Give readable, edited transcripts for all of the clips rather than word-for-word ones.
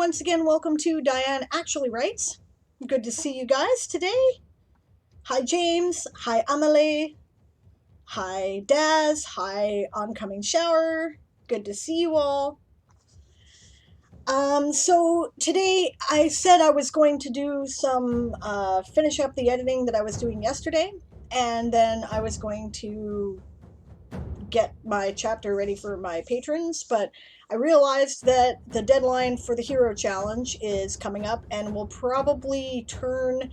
once again, welcome to Diane Actually Writes. Good to see you guys today. Hi James, hi Amelie, hi Daz, hi Oncoming Shower. Good to see you all. So today I said I was going to do some, finish up the editing that I was doing yesterday, and then I was going to get my chapter ready for my patrons, but I realized that the deadline for the hero challenge is coming up and will probably turn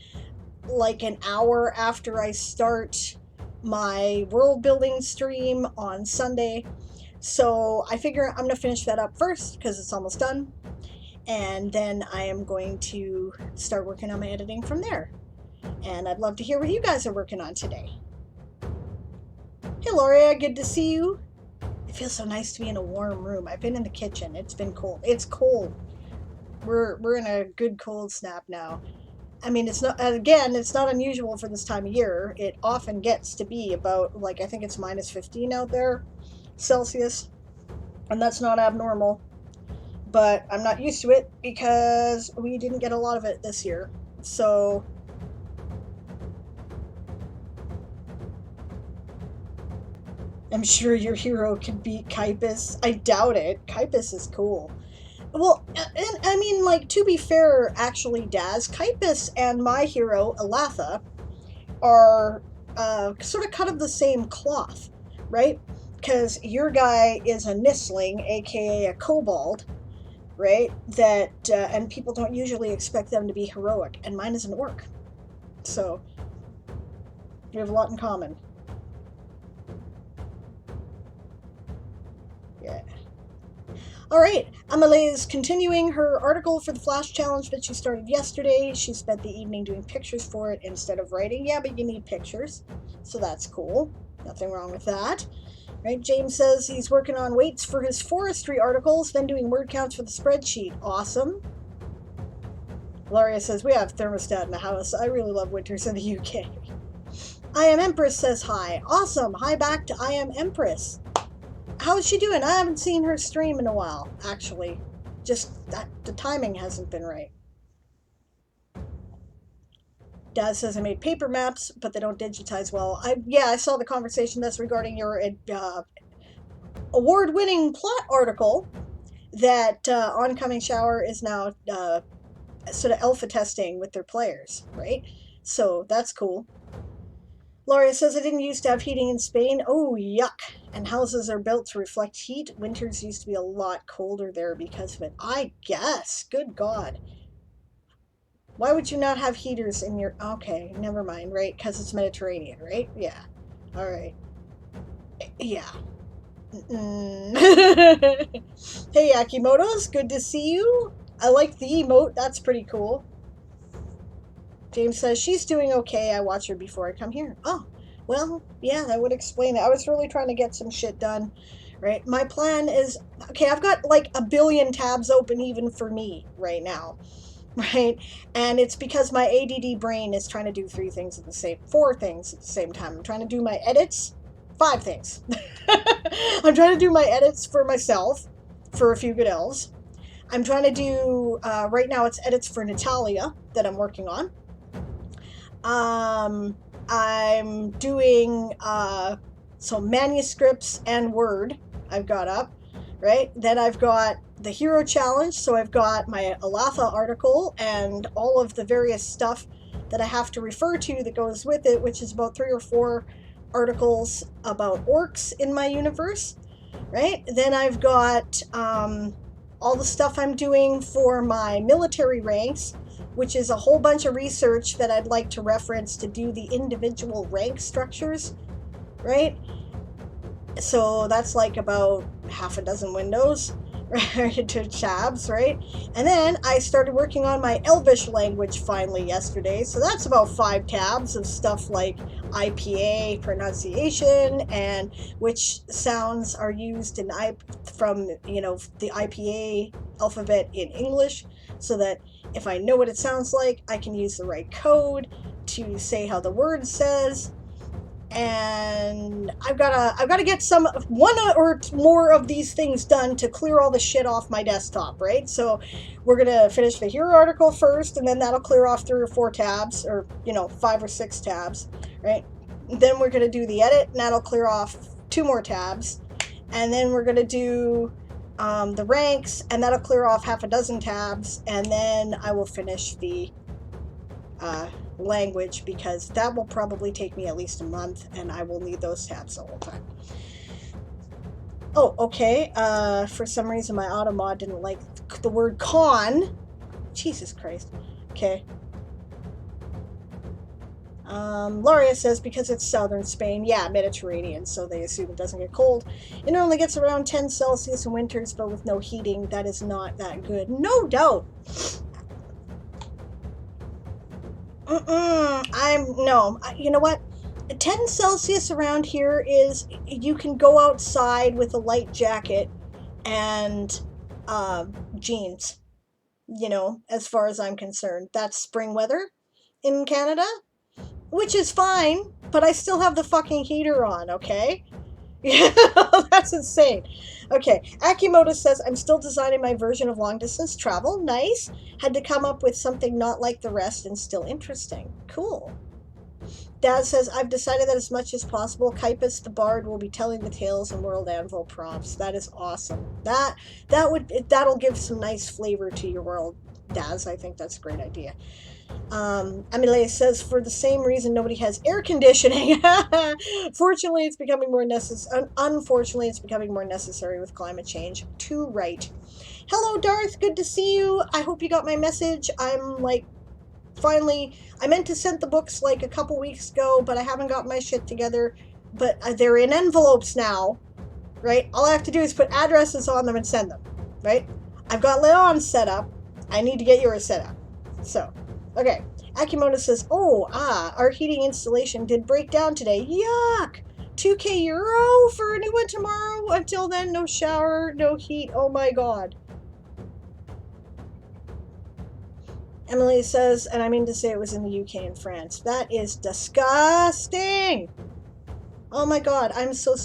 like an hour after I start my world building stream on Sunday. So I figure I'm gonna finish that up first because it's almost done, and then I am going to start working on my editing from there. And I'd love to hear what you guys are working on today. Hey Loria, good to see you. It feels so nice to be in a warm room. I've been in the kitchen. It's been cold. It's cold. We're in a good cold snap now. I mean, it's not, again, it's not unusual for this time of year. It often gets to be about, like, I think it's minus 15 out there, Celsius, and that's not abnormal. But I'm not used to it because we didn't get a lot of it this year. So I'm sure your hero can beat Kaipus. I doubt it. Kaipus is cool. Well, and I mean, like, to be fair, actually, Daz, Kaipus and my hero, Alatha, are sort of cut of the same cloth, right? Because your guy is a Nistling, aka a kobold, right? That, and people don't usually expect them to be heroic, and mine is an orc. So, we have a lot in common. Yeah. Alright, Amelie is continuing her article for the Flash Challenge that she started yesterday. She spent the evening doing pictures for it instead of writing. Yeah, but you need pictures, so that's cool. Nothing wrong with that. Right? James says he's working on weights for his forestry articles, then doing word counts for the spreadsheet. Awesome. Gloria says, we have thermostat in the house. I really love winters in the UK. I Am Empress says hi. Awesome. Hi back to I Am Empress. How's she doing? I haven't seen her stream in a while, actually. Just that the timing hasn't been right. Dad says I made paper maps, but they don't digitize well. I saw the conversation that's regarding your award-winning plot article that Oncoming Shower is now sort of alpha testing with their players, right? So that's cool. Lauria says I didn't used to have heating in Spain. Oh, yuck. And houses are built to reflect heat. Winters used to be a lot colder there because of it. I guess. Good God. Why would you not have heaters in your... Okay, never mind, right? Because it's Mediterranean, right? Yeah. All right. Yeah. Hey, Akimoto's. Good to see you. I like the emote. That's pretty cool. James says she's doing okay. I watch her before I come here. Oh, well, yeah, that would explain it. I was really trying to get some shit done, right? My plan is, okay, I've got like a billion tabs open even for me right now, right? And it's because my ADD brain is trying to do four things at the same time. I'm trying to do my edits, 5 things. I'm trying to do my edits for myself, for a few good elves. I'm trying to do, right now it's edits for Natalia that I'm working on. I'm doing some manuscripts and Word I've got up, right? Then I've got the Hero Challenge, so I've got my Alatha article and all of the various stuff that I have to refer to that goes with it, which is about 3 or 4 articles about orcs in my universe, right? Then I've got all the stuff I'm doing for my military ranks, which is a whole bunch of research that I'd like to reference to do the individual rank structures, right? So that's like about half a dozen windows, right, to tabs, right? And then I started working on my Elvish language finally yesterday, so that's about 5 tabs of stuff like IPA pronunciation and which sounds are used in from, you know, the IPA alphabet in English, so that if I know what it sounds like, I can use the right code to say how the word says. and I've gotta get one or more of these things done to clear all the shit off my desktop, right? So we're gonna finish the hero article first, and then that'll clear off 3 or 4 tabs, or 5 or 6 tabs, right? Then we're gonna do the edit, and that'll clear off 2 more tabs, and then we're gonna do the ranks, and that'll clear off half a dozen tabs, and then I will finish the language, because that will probably take me at least a month, and I will need those tabs the whole time. Oh, okay. For some reason my automod didn't like the word con. Jesus Christ. Okay. Lauria says because it's southern Spain. Yeah, Mediterranean, so they assume it doesn't get cold. It only gets around 10 Celsius in winters, but with no heating, that is not that good. No doubt. You know what? 10 Celsius around here is, you can go outside with a light jacket and jeans, as far as I'm concerned. That's spring weather in Canada, which is fine, but I still have the fucking heater on, okay? That's insane. Okay, Akimoto says, I'm still designing my version of long distance travel. Nice. Had to come up with something not like the rest and still interesting. Cool. Dad says, I've decided that as much as possible, Kaipus the Bard will be telling the tales and World Anvil prompts. That is awesome. That'll give some nice flavor to your world, Daz. I think that's a great idea. Amile says, for the same reason nobody has air conditioning. Unfortunately, it's becoming more necessary with climate change. Too right. Hello, Darth. Good to see you. I hope you got my message. Finally, I meant to send the books like a couple weeks ago, but I haven't got my shit together. But they're in envelopes now, right? All I have to do is put addresses on them and send them, right? I've got Leon set up. I need to get yours set up. So, okay. Akimoto says, our heating installation did break down today. Yuck! €2,000 for a new one tomorrow? Until then, no shower, no heat. Oh my god. Emily says, and I mean to say it was in the UK and France. That is disgusting. Oh my god, I'm so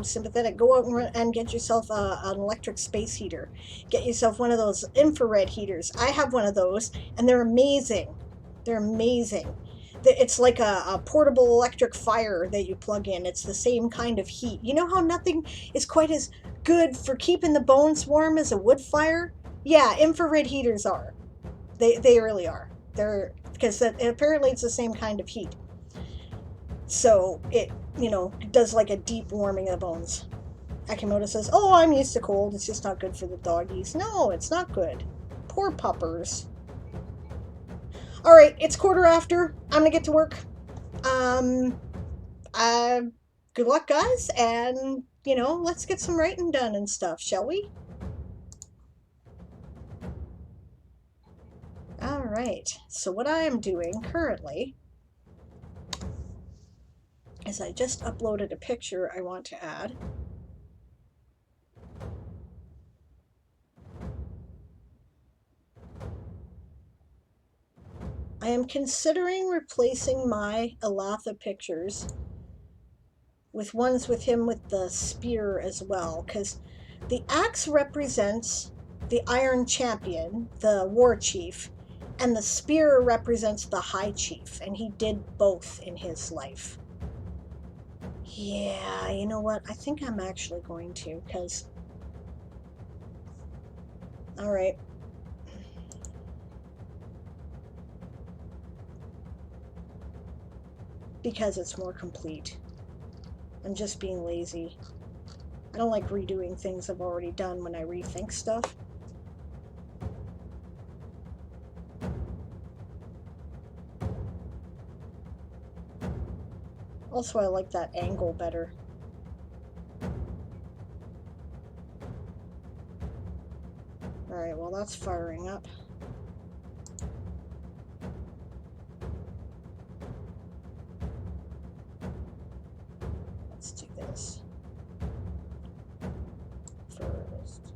sympathetic. Go out and get yourself an electric space heater. Get yourself one of those infrared heaters. I have one of those, and they're amazing. They're amazing. It's like a portable electric fire that you plug in. It's the same kind of heat. You know how nothing is quite as good for keeping the bones warm as a wood fire? Yeah, infrared heaters are. They really are. Because apparently it's the same kind of heat. So it does like a deep warming of the bones. Akimoto says, I'm used to cold. It's just not good for the doggies. No, it's not good. Poor puppers. All right, it's 1:15. I'm gonna get to work. Good luck, guys, and let's get some writing done and stuff, shall we? All right. So what I am doing currently is I just uploaded a picture I want to add. I am considering replacing my Elatha pictures with ones with him with the spear as well, because the axe represents the Iron Champion, the war chief, and the spear represents the High Chief, and he did both in his life. Yeah, you know what? I think I'm actually going to, because... Alright. Because it's more complete. I'm just being lazy. I don't like redoing things I've already done when I rethink stuff. Also, I like that angle better. Alright, well that's firing up. Let's do this first.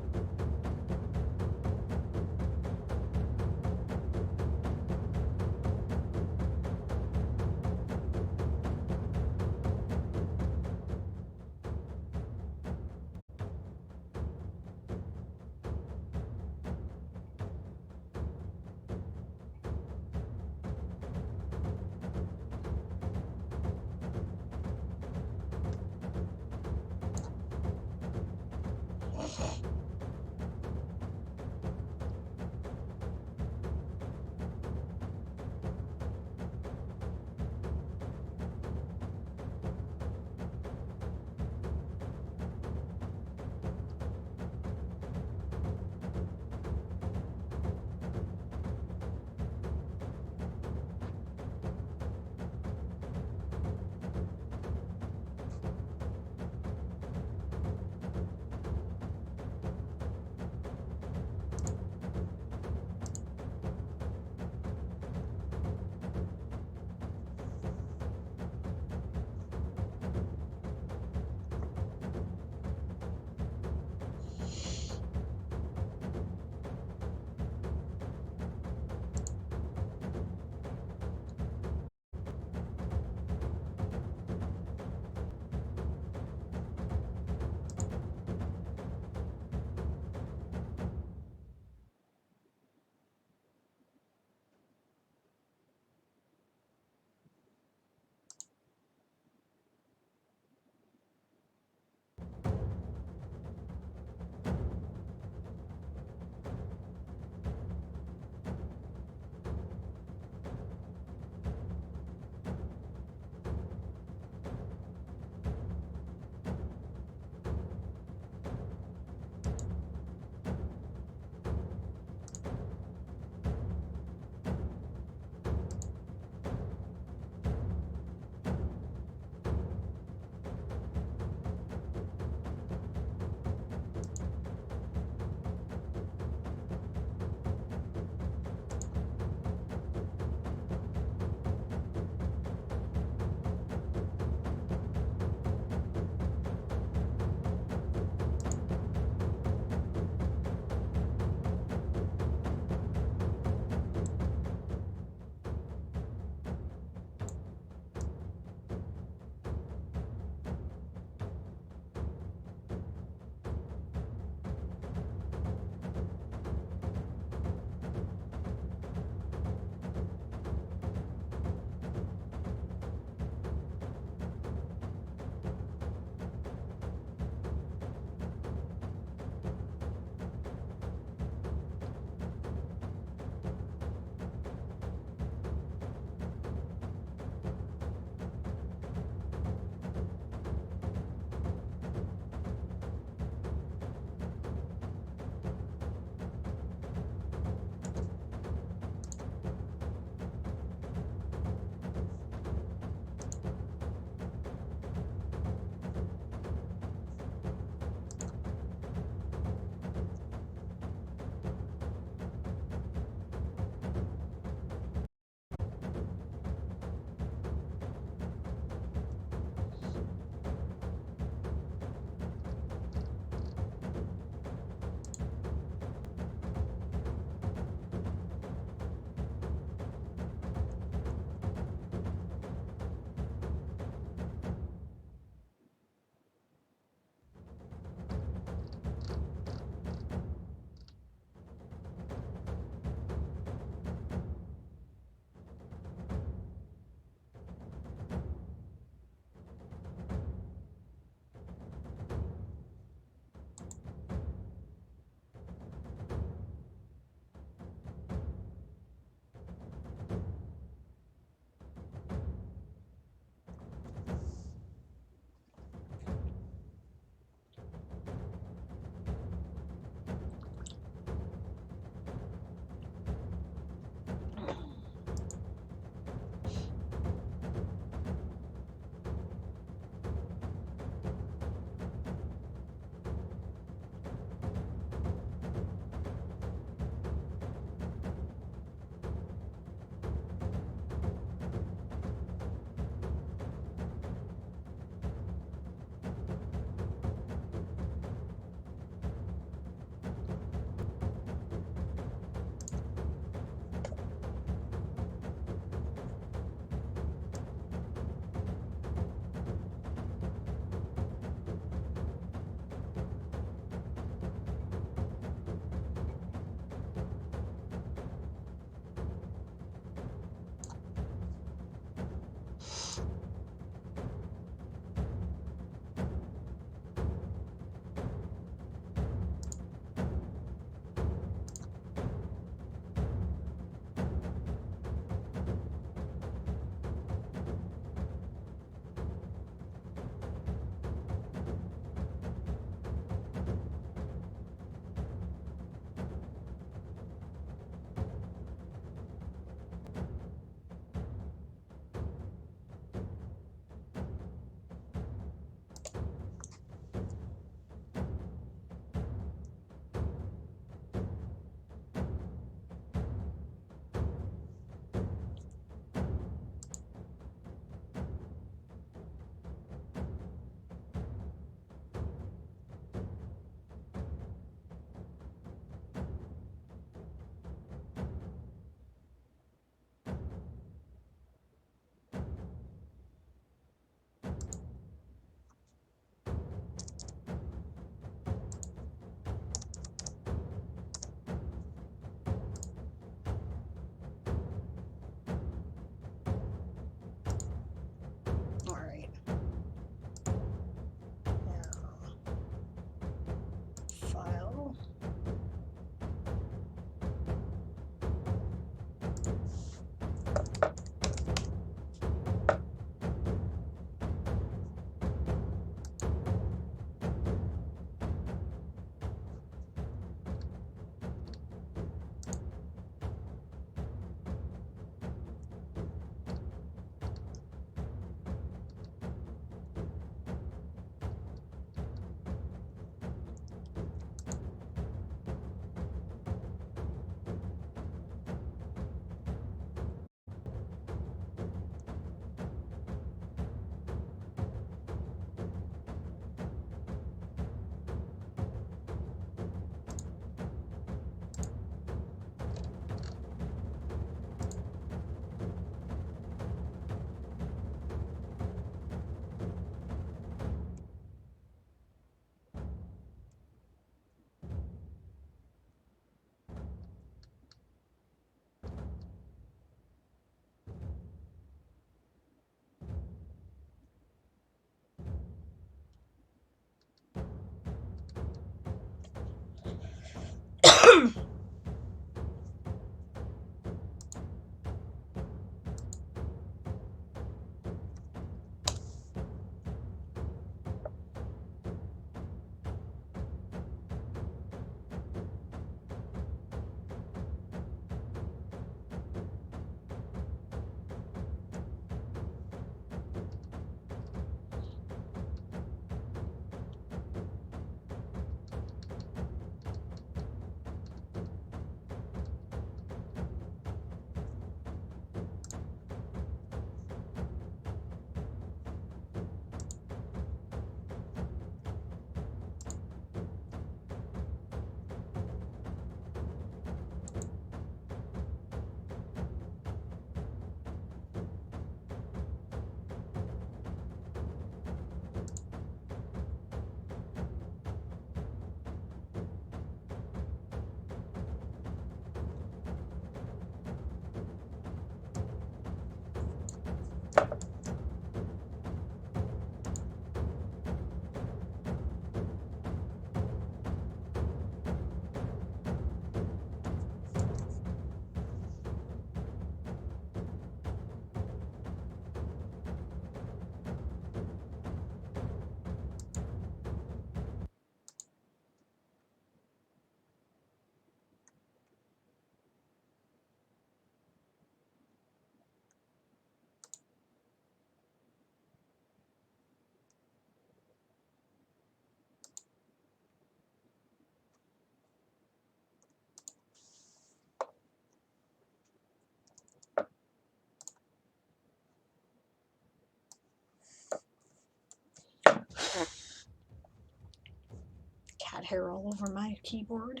Cat hair all over my keyboard.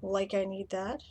Like I need that.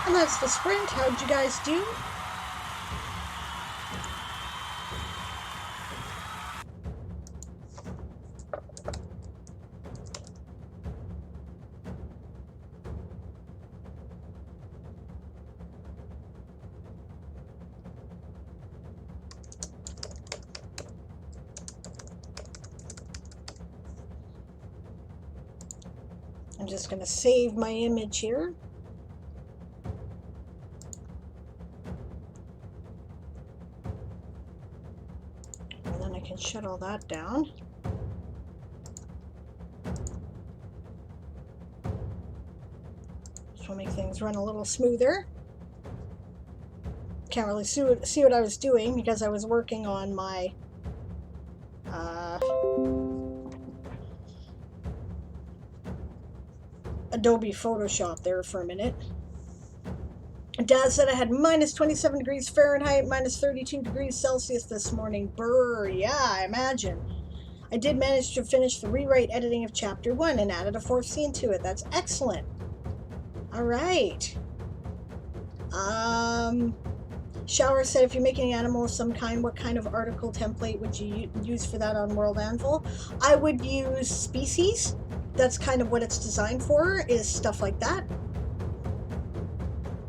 And that's the sprint. How'd you guys do? I'm just going to save my image here. And then I can shut all that down. This will make things run a little smoother. Can't really see what I was doing because I was working on my Adobe Photoshop there for a minute. Dad said I had minus 27 degrees Fahrenheit, minus 32 degrees Celsius this morning. Brr, yeah, I imagine. I did manage to finish the rewrite editing of chapter 1 and added a 4th scene to it. That's excellent. All right. Shower said, if you're making an animal of some kind, what kind of article template would you use for that on World Anvil? I would use species. That's kind of what it's designed for, is stuff like that.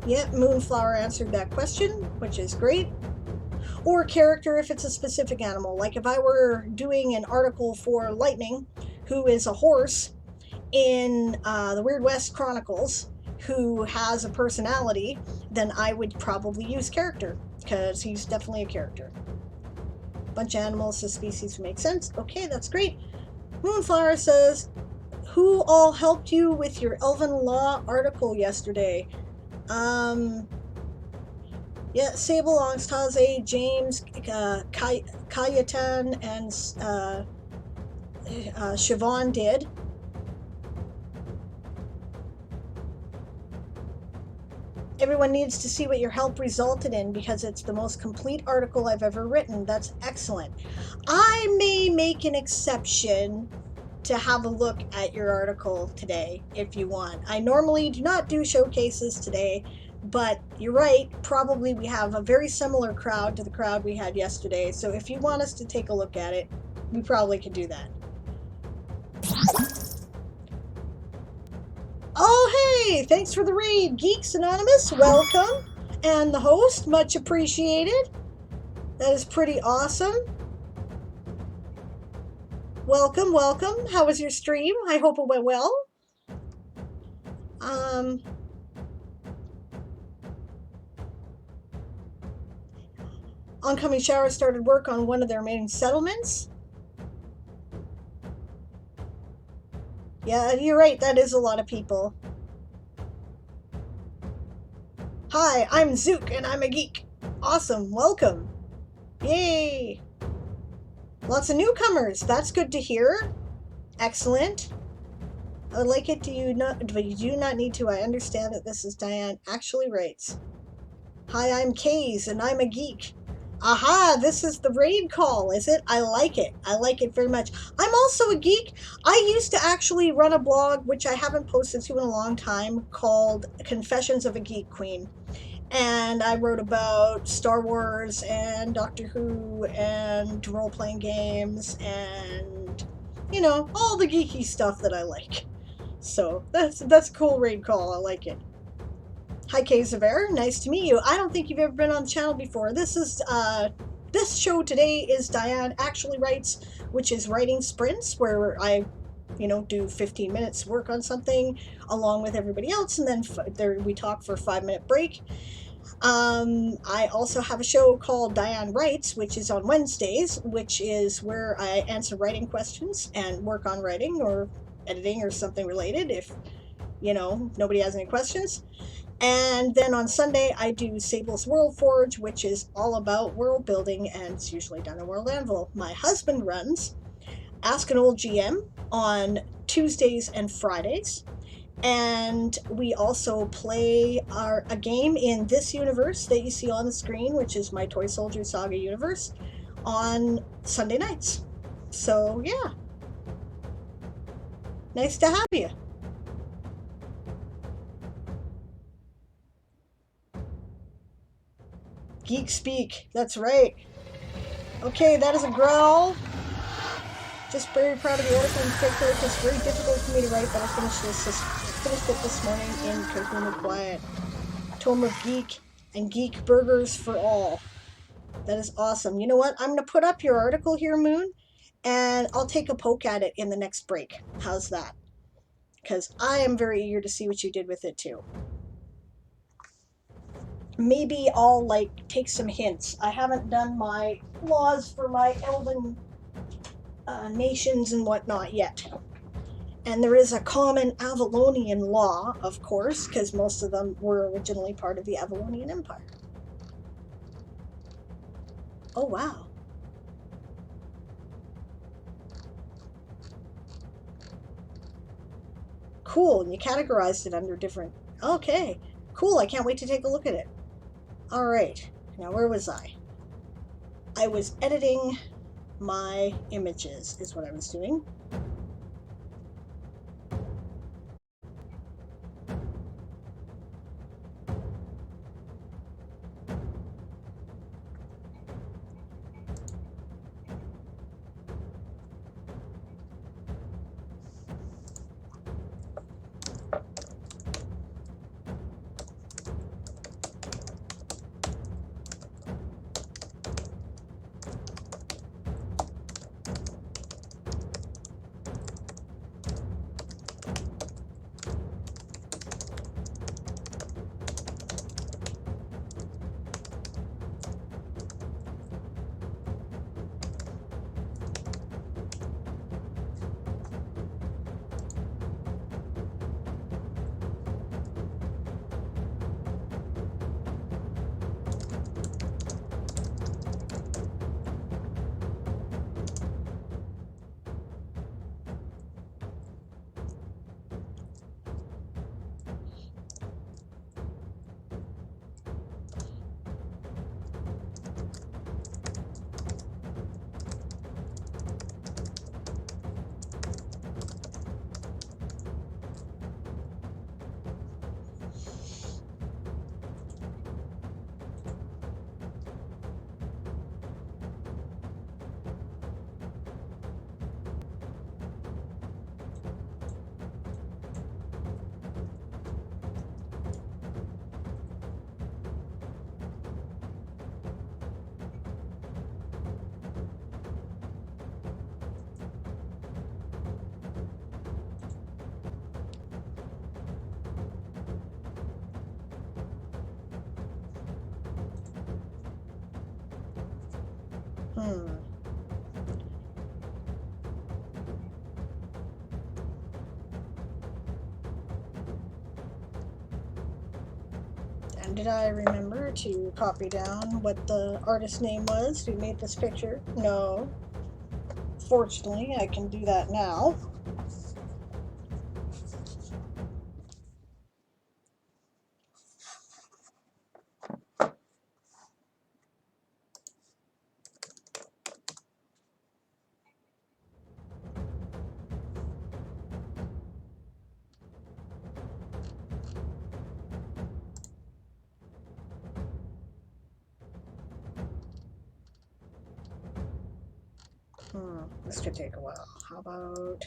Yeah, Moonflower answered that question, which is great. Or character if it's a specific animal. Like if I were doing an article for Lightning, who is a horse in the Weird West Chronicles, who has a personality, then I would probably use character, because he's definitely a character. Bunch of animals, so species would make sense. Okay, that's great. Moonflower says, who all helped you with your Elven Law article yesterday? Yeah, Sable, Angstaze, James, Kayetan, and Siobhan did. Everyone needs to see what your help resulted in because it's the most complete article I've ever written. That's excellent. I may make an exception to have a look at your article today if you want. I normally do not do showcases today, but you're right, probably we have a very similar crowd to the crowd we had yesterday, so if you want us to take a look at it, we probably could do that. Oh, hey, thanks for the raid, Geeks Anonymous, welcome. And the host, much appreciated. That is pretty awesome. Welcome, welcome. How was your stream? I hope it went well. Oncoming Shower started work on one of their main settlements. Yeah, you're right, that is a lot of people. Hi, I'm Zook and I'm a geek. Awesome, welcome. Yay. Lots of newcomers, that's good to hear. Excellent. I would like it, but you do not need to. I understand that this is Diane Actually Writes. Hi, I'm Kaze and I'm a geek. Aha, this is the raid call, is it? I like it. I like it very much. I'm also a geek. I used to actually run a blog, which I haven't posted to in a long time, called Confessions of a Geek Queen. And I wrote about Star Wars and Doctor Who and role-playing games and, you know, all the geeky stuff that I like. So that's a cool raid call. I like it. Hi, Kazever. Nice to meet you. I don't think you've ever been on the channel before. This show today is Diane Actually Writes, which is writing sprints where I, do 15 minutes work on something along with everybody else, and then we talk for a 5-minute break. I also have a show called Diane Writes, which is on Wednesdays, which is where I answer writing questions and work on writing or editing or something related if, nobody has any questions. And then on Sunday, I do Sable's World Forge, which is all about world building, and it's usually done in World Anvil. My husband runs Ask an Old GM on Tuesdays and Fridays. And we also play a game in this universe that you see on the screen, which is my Toy Soldier Saga universe, on Sunday nights. So, yeah. Nice to have you. Geek speak. That's right. Okay, that is a growl. Just very proud of the article in particular. It was very difficult for me to write, but I finished it this morning in Kahuna Quiet. Tome of Geek and Geek Burgers for all. That is awesome. You know what? I'm going to put up your article here, Moon, and I'll take a poke at it in the next break. How's that? Because I am very eager to see what you did with it too. Maybe I'll take some hints. I haven't done my laws for my elven nations and whatnot yet. And there is a common Avalonian law, of course, because most of them were originally part of the Avalonian Empire. Oh, wow. Cool, and you categorized it under different... Okay, cool, I can't wait to take a look at it. Alright, now where was I? I was editing my images, is what I was doing. And did I remember to copy down what the artist name was who made this picture? No. Fortunately, I can do that now. This could take a while. How about...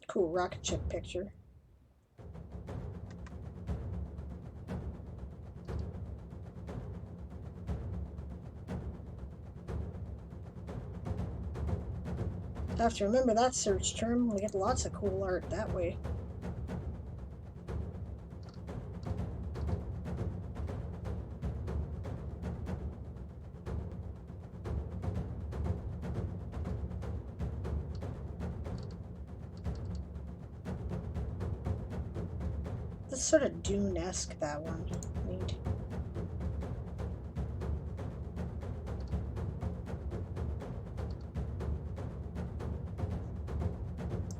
Cool rocket ship picture. I have to remember that search term. We get lots of cool art that way. It's sort of Dune-esque, that one. Neat.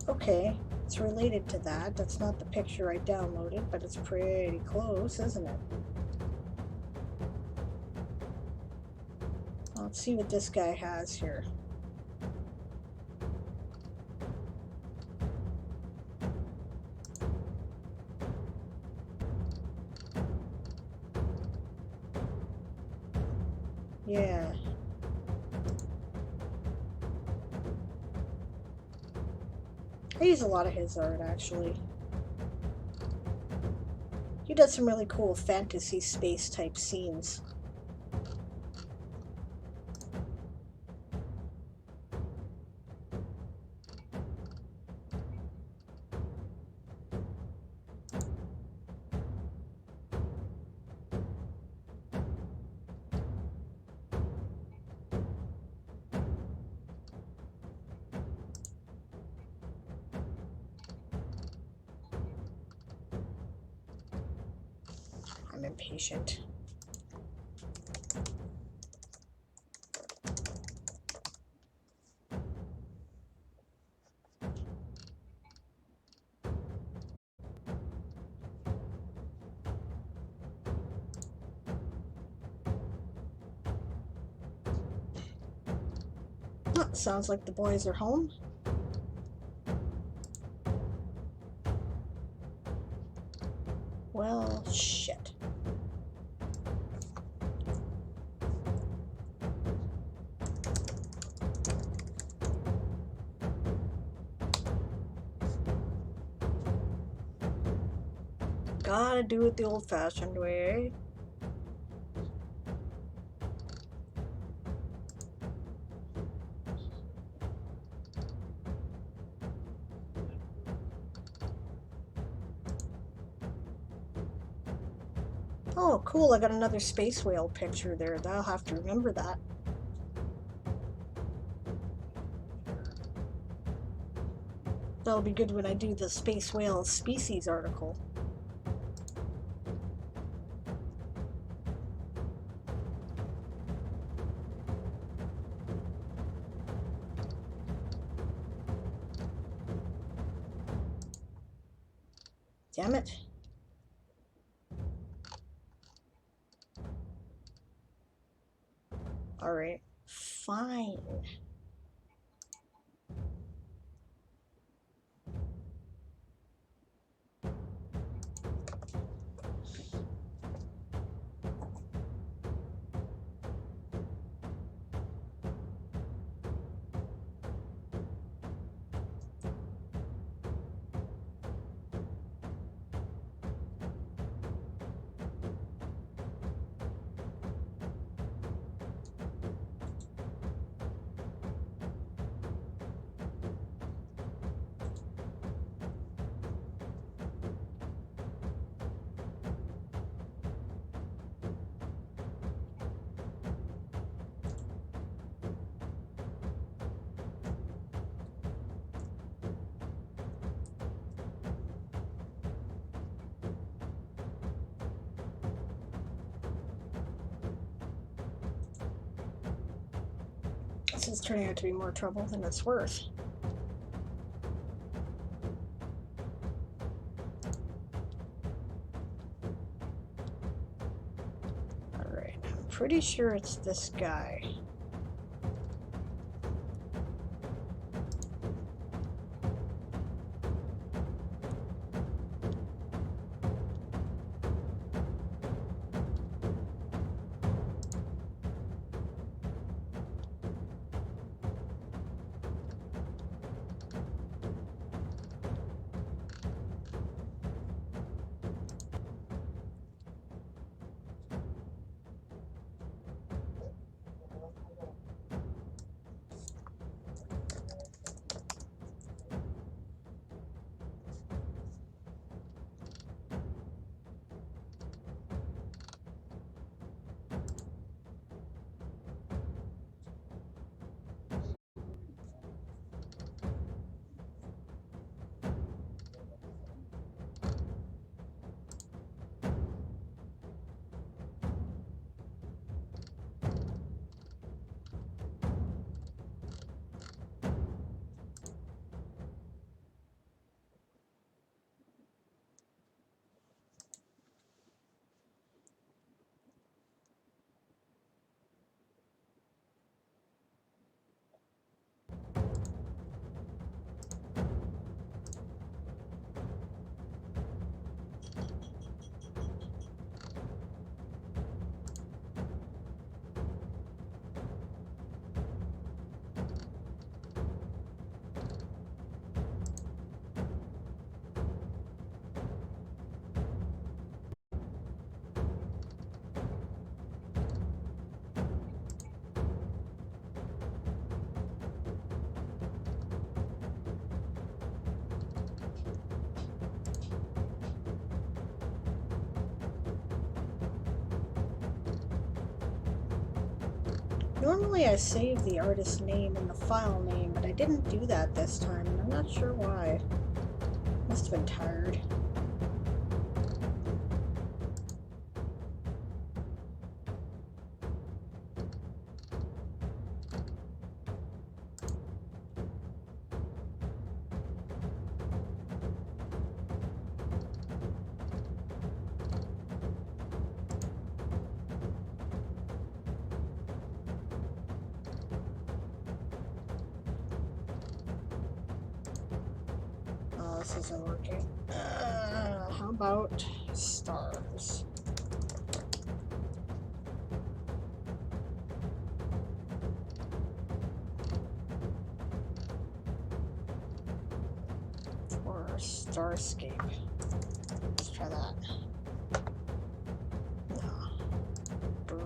Okay, it's related to that. That's not the picture I downloaded, but it's pretty close, isn't it? Let's see what this guy has here. I use a lot of his art, actually. He does some really cool fantasy space type scenes. I'm impatient. Oh, sounds like the boys are home. Well, shit. Gotta do it the old-fashioned way. Oh, cool, I got another space whale picture there. I'll have to remember that. That'll be good when I do the space whale species article. Damn it. Alright, fine. This is turning out to be more trouble than it's worth. Alright, I'm pretty sure it's this guy. Normally I save the artist name in the file name, but I didn't do that this time, and I'm not sure why. Must have been tired. This isn't working. How about stars? Or starscape. Let's try that. No. Brr.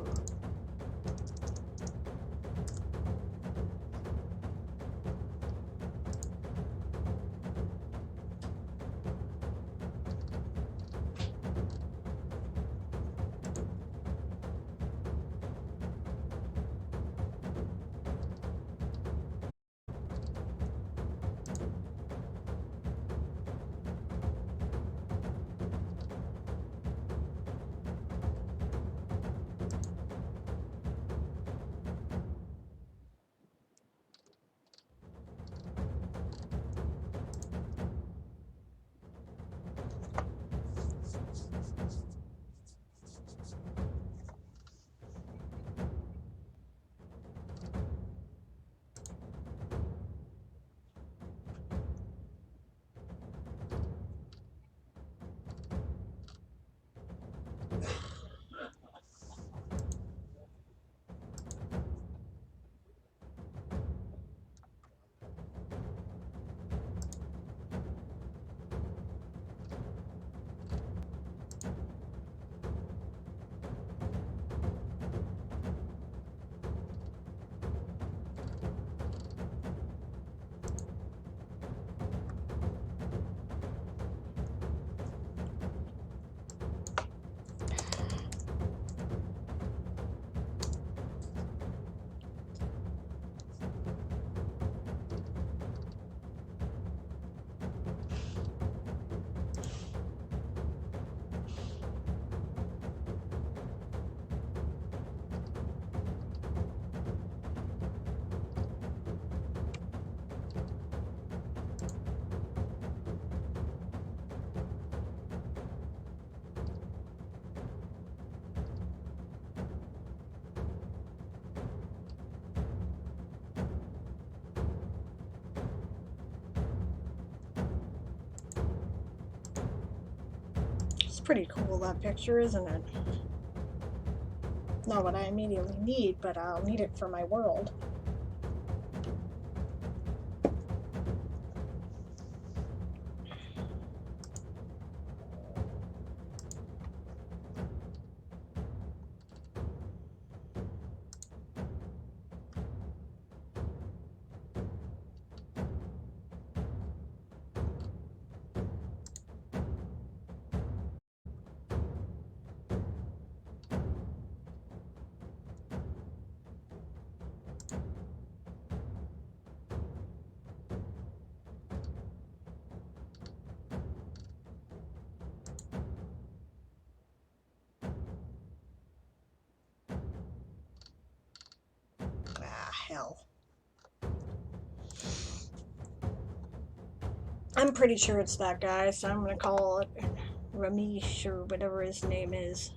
It's pretty cool, that picture, isn't it? Not what I immediately need, but I'll need it for my world. Hell. I'm pretty sure it's that guy, so I'm gonna call it Ramesh or whatever his name is.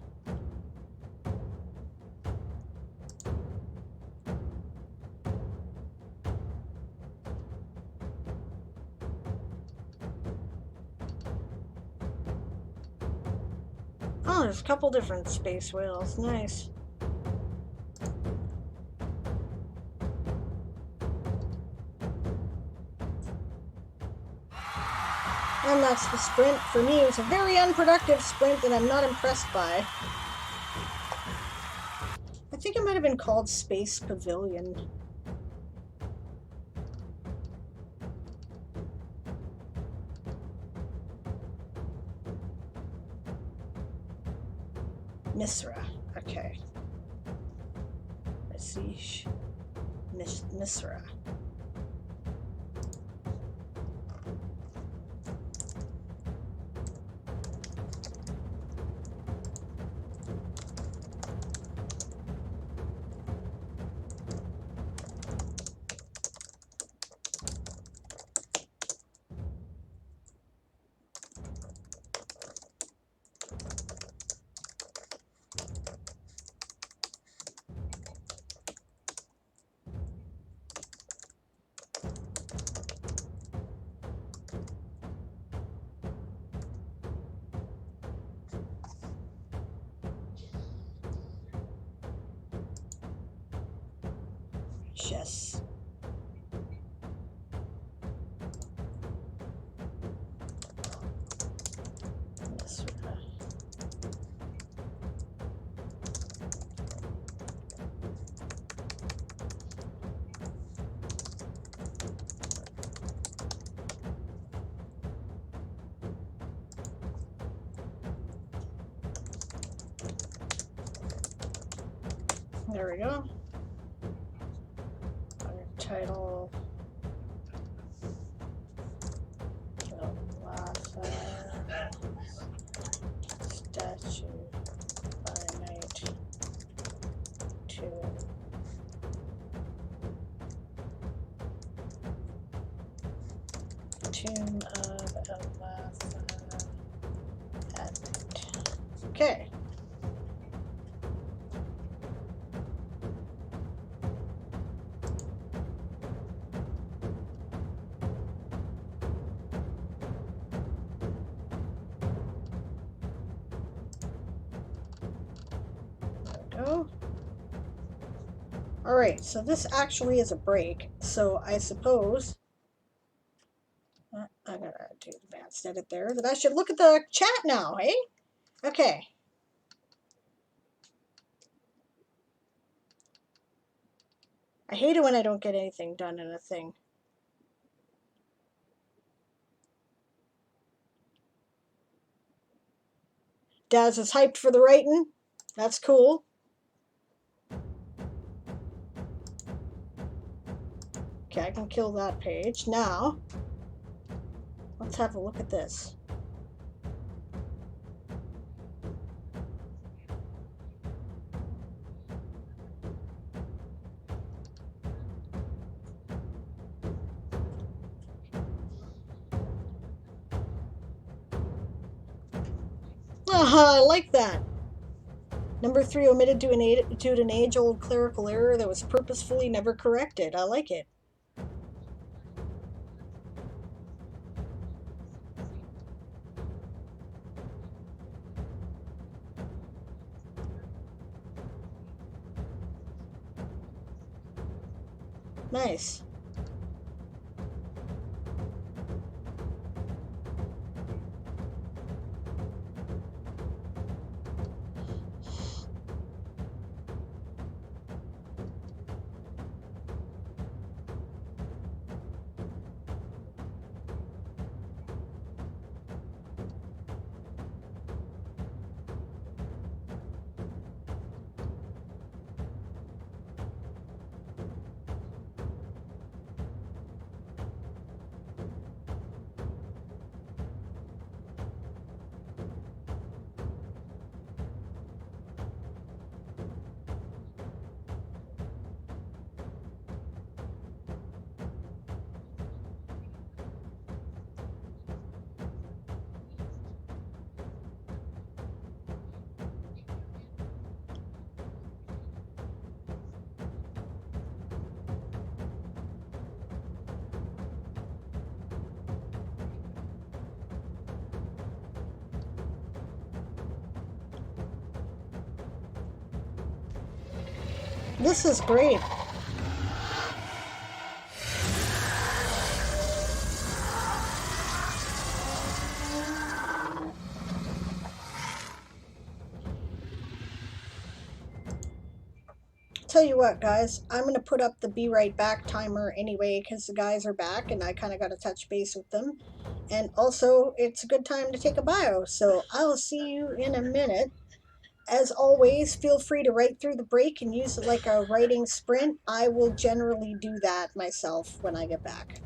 Oh, there's a couple different space whales. Nice. And that's the sprint. For me, it was a very unproductive sprint that I'm not impressed by. I think it might have been called Space Pavilion. Misra. Okay. Asish Misra. Yes. There we go. Under title, statue by night to tomb of Elatha at night. Okay. Go. All right, so this actually is a break. So I suppose I gotta do advanced edit there. That I should look at the chat now, hey? Okay. I hate it when I don't get anything done in a thing. Daz is hyped for the writing. That's cool. Okay, I can kill that page. Now, let's have a look at this. I like that. Number 3, omitted due to an age-old clerical error that was purposefully never corrected. I like it. Nice. This is great. Tell you what, guys, I'm going to put up the Be Right Back timer anyway because the guys are back and I kind of got to touch base with them. And also, it's a good time to take a bio, so I'll see you in a minute. as always, feel free to write through the break and use it like a writing sprint. I will generally do that myself when I get back.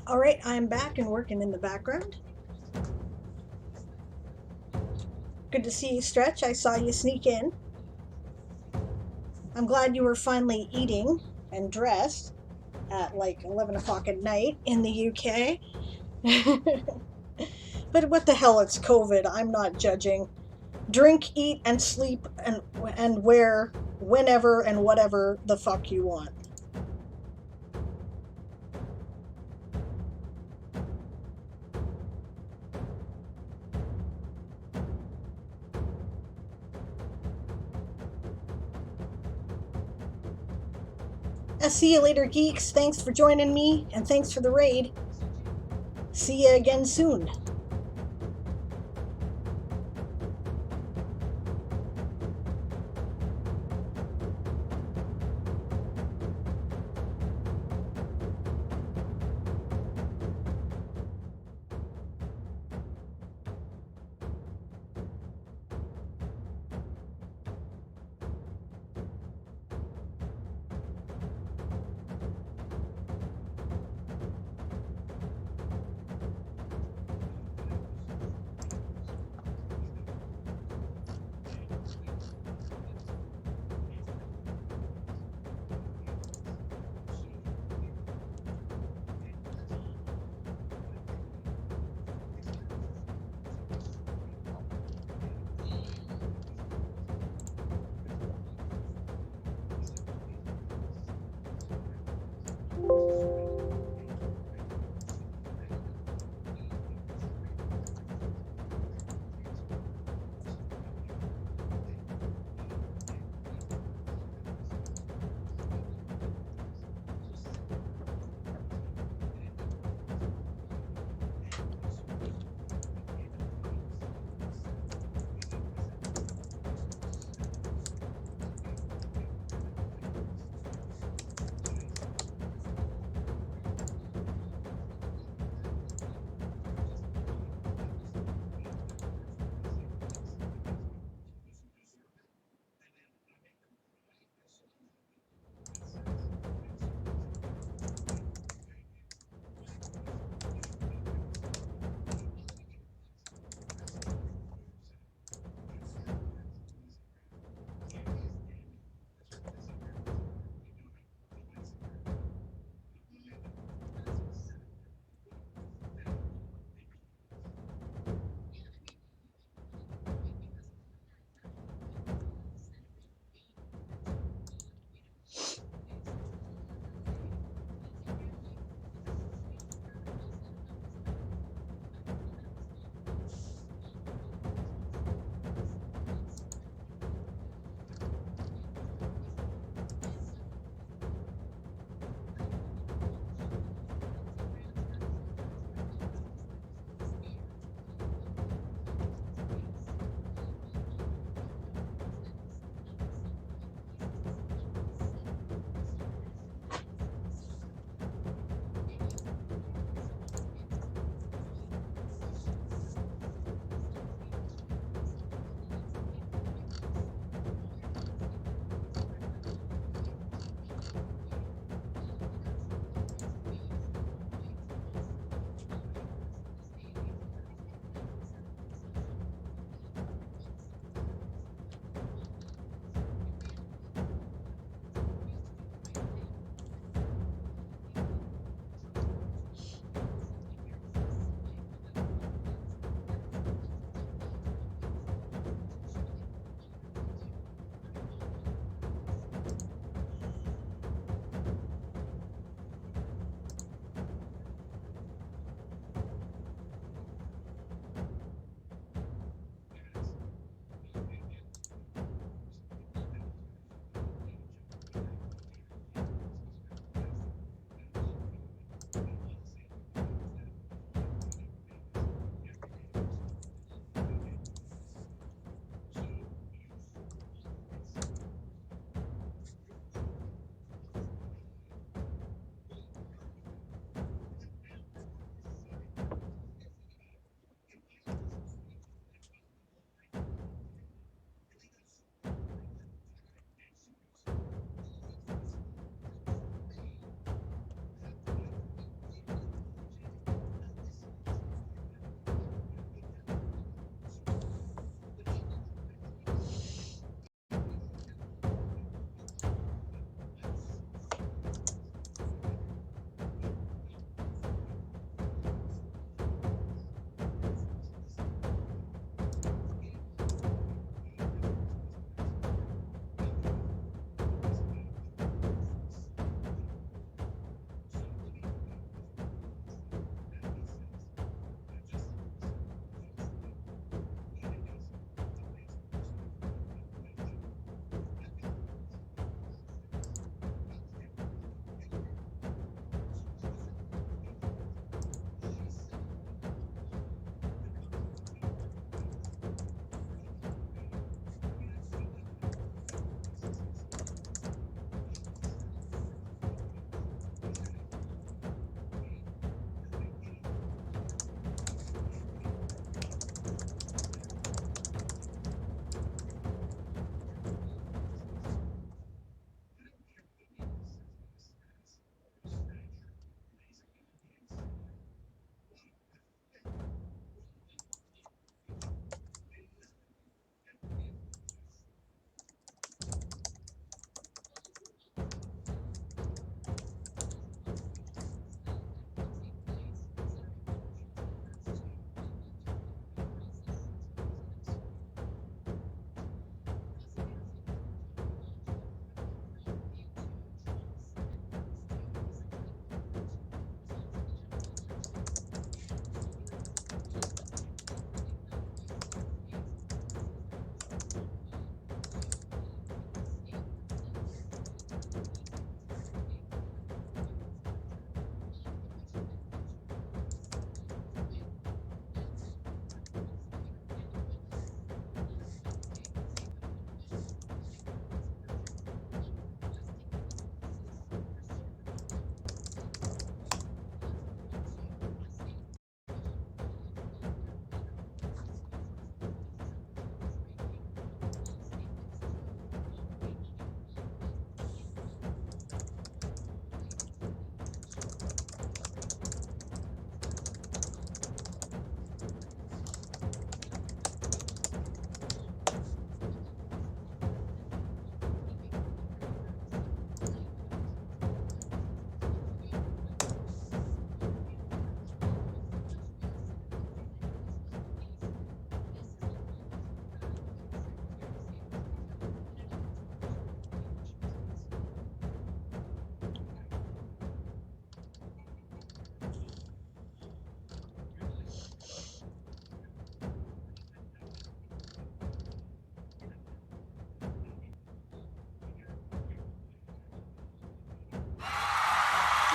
All right, I'm back and working in the background. Good to see you, Stretch. I saw you sneak in. I'm glad you were finally eating and dressed at like 11 o'clock at night in the UK. But what the hell, it's COVID. I'm not judging. Drink, eat, and sleep and wear whenever and whatever the fuck you want. I'll see you later, geeks. Thanks for joining me, and thanks for the raid. See you again soon.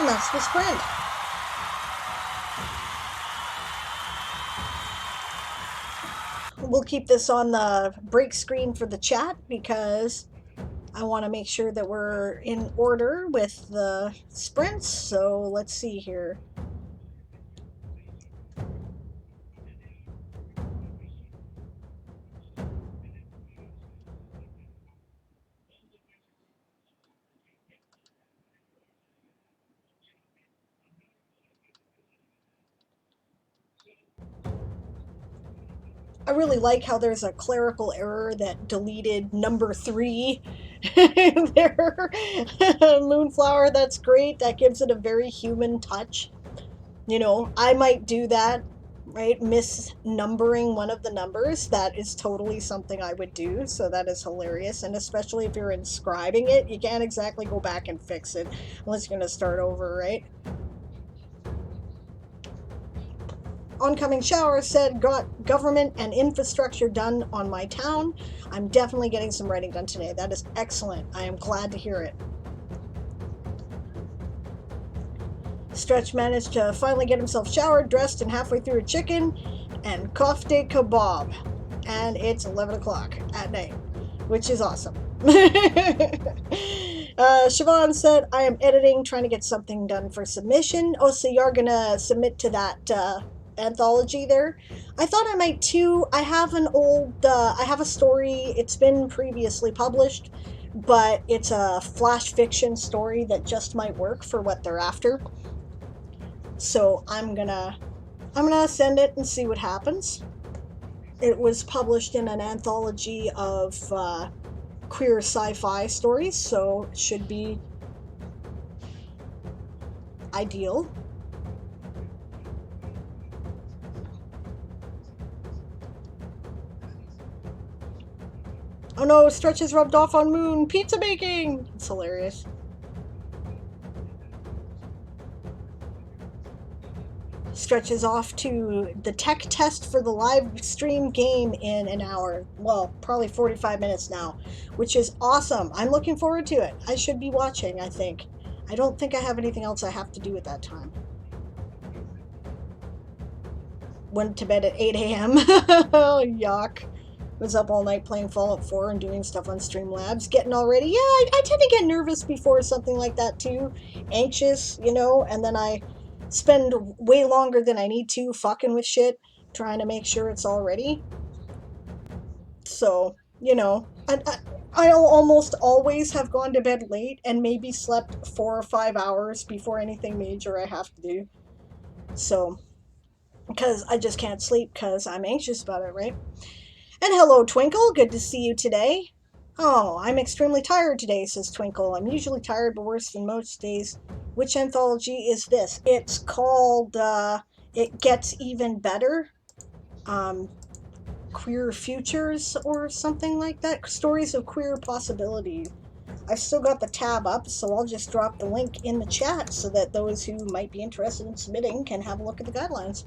And that's the sprint. We'll keep this on the break screen for the chat because I want to make sure that we're in order with the sprints. So let's see here. I really like how there's a clerical error that deleted number 3 there. Moonflower, that's great. That gives it a very human touch. You know, I might do that, right? Misnumbering one of the numbers. That is totally something I would do. So that is hilarious. And especially if you're inscribing it, you can't exactly go back and fix it unless you're going to start over, right? Oncoming shower said, got government and infrastructure done on my town. I'm definitely getting some writing done today. That is excellent. I am glad to hear it. Stretch managed to finally get himself showered, dressed, and halfway through a chicken and kofte kebab. And it's 11 o'clock at night, which is awesome. Siobhan said, I am editing, trying to get something done for submission. Oh, so you're going to submit to that anthology there? I thought I might too. I have an old, I have a story. It's been previously published, but it's a flash fiction story that just might work for what they're after. So I'm gonna send it and see what happens. It was published in an anthology of queer sci-fi stories, so it should be ideal. Oh no, Stretch is rubbed off on Moon. Pizza making! It's hilarious. Stretch is off to the tech test for the live stream game in an hour. Well, probably 45 minutes now, which is awesome. I'm looking forward to it. I should be watching, I think. I don't think I have anything else I have to do at that time. Went to bed at 8 a.m. Oh, yuck. Was up all night playing Fallout 4 and doing stuff on Streamlabs. Getting all ready. Yeah, I tend to get nervous before something like that too. Anxious, you know, and then I spend way longer than I need to fucking with shit, trying to make sure it's all ready. So, you know, I'll almost always have gone to bed late and maybe slept 4 or 5 hours before anything major I have to do. So, because I just can't sleep because I'm anxious about it, right? And hello, Twinkle. Good to see you today. Oh, I'm extremely tired today, says Twinkle. I'm usually tired, but worse than most days. Which anthology is this? It's called, It Gets Even Better. Queer Futures or something like that. Stories of Queer Possibility. I've still got the tab up, so I'll just drop the link in the chat so that those who might be interested in submitting can have a look at the guidelines.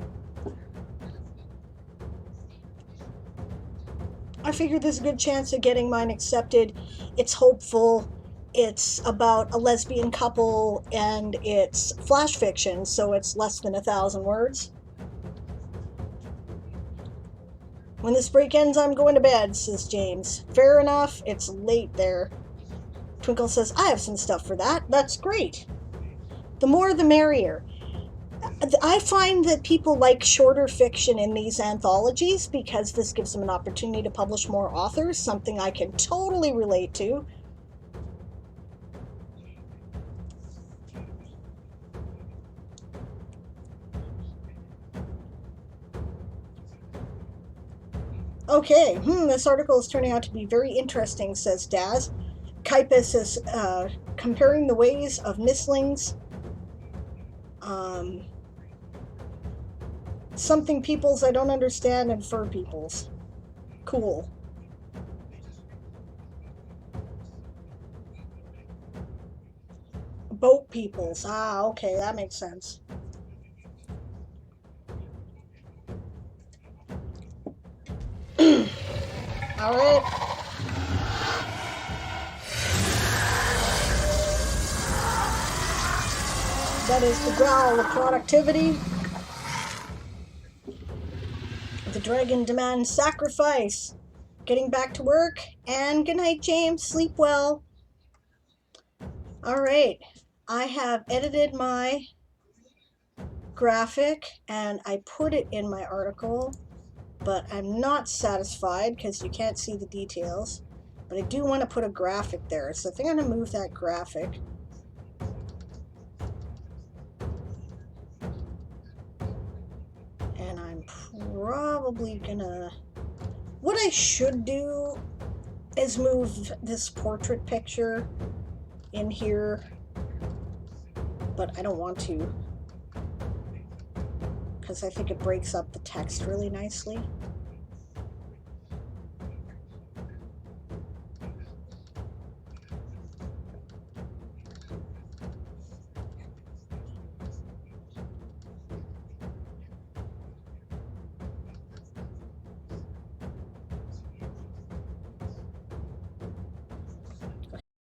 I figured there's a good chance of getting mine accepted. It's hopeful. It's about a lesbian couple and it's flash fiction, so it's less than 1,000 words. When this break ends, I'm going to bed, says James. Fair enough, it's late there. Twinkle says, I have some stuff for that. That's great. The more the merrier. I find that people like shorter fiction in these anthologies because this gives them an opportunity to publish more authors, something I can totally relate to. Okay, this article is turning out to be very interesting, says Daz. Kaipus is comparing the ways of mislings. Something peoples I don't understand and fur peoples. Cool. Boat peoples. Ah, okay, that makes sense. All right. That is the growl of productivity. The dragon demands sacrifice. Getting back to work. And good night, James. Sleep well. All right. I have edited my graphic and I put it in my article, but I'm not satisfied because you can't see the details. But I do want to put a graphic there, so I think I'm going to move that graphic. And I'm probably gonna... What I should do is move this portrait picture in here, but I don't want to because I think it breaks up the text really nicely.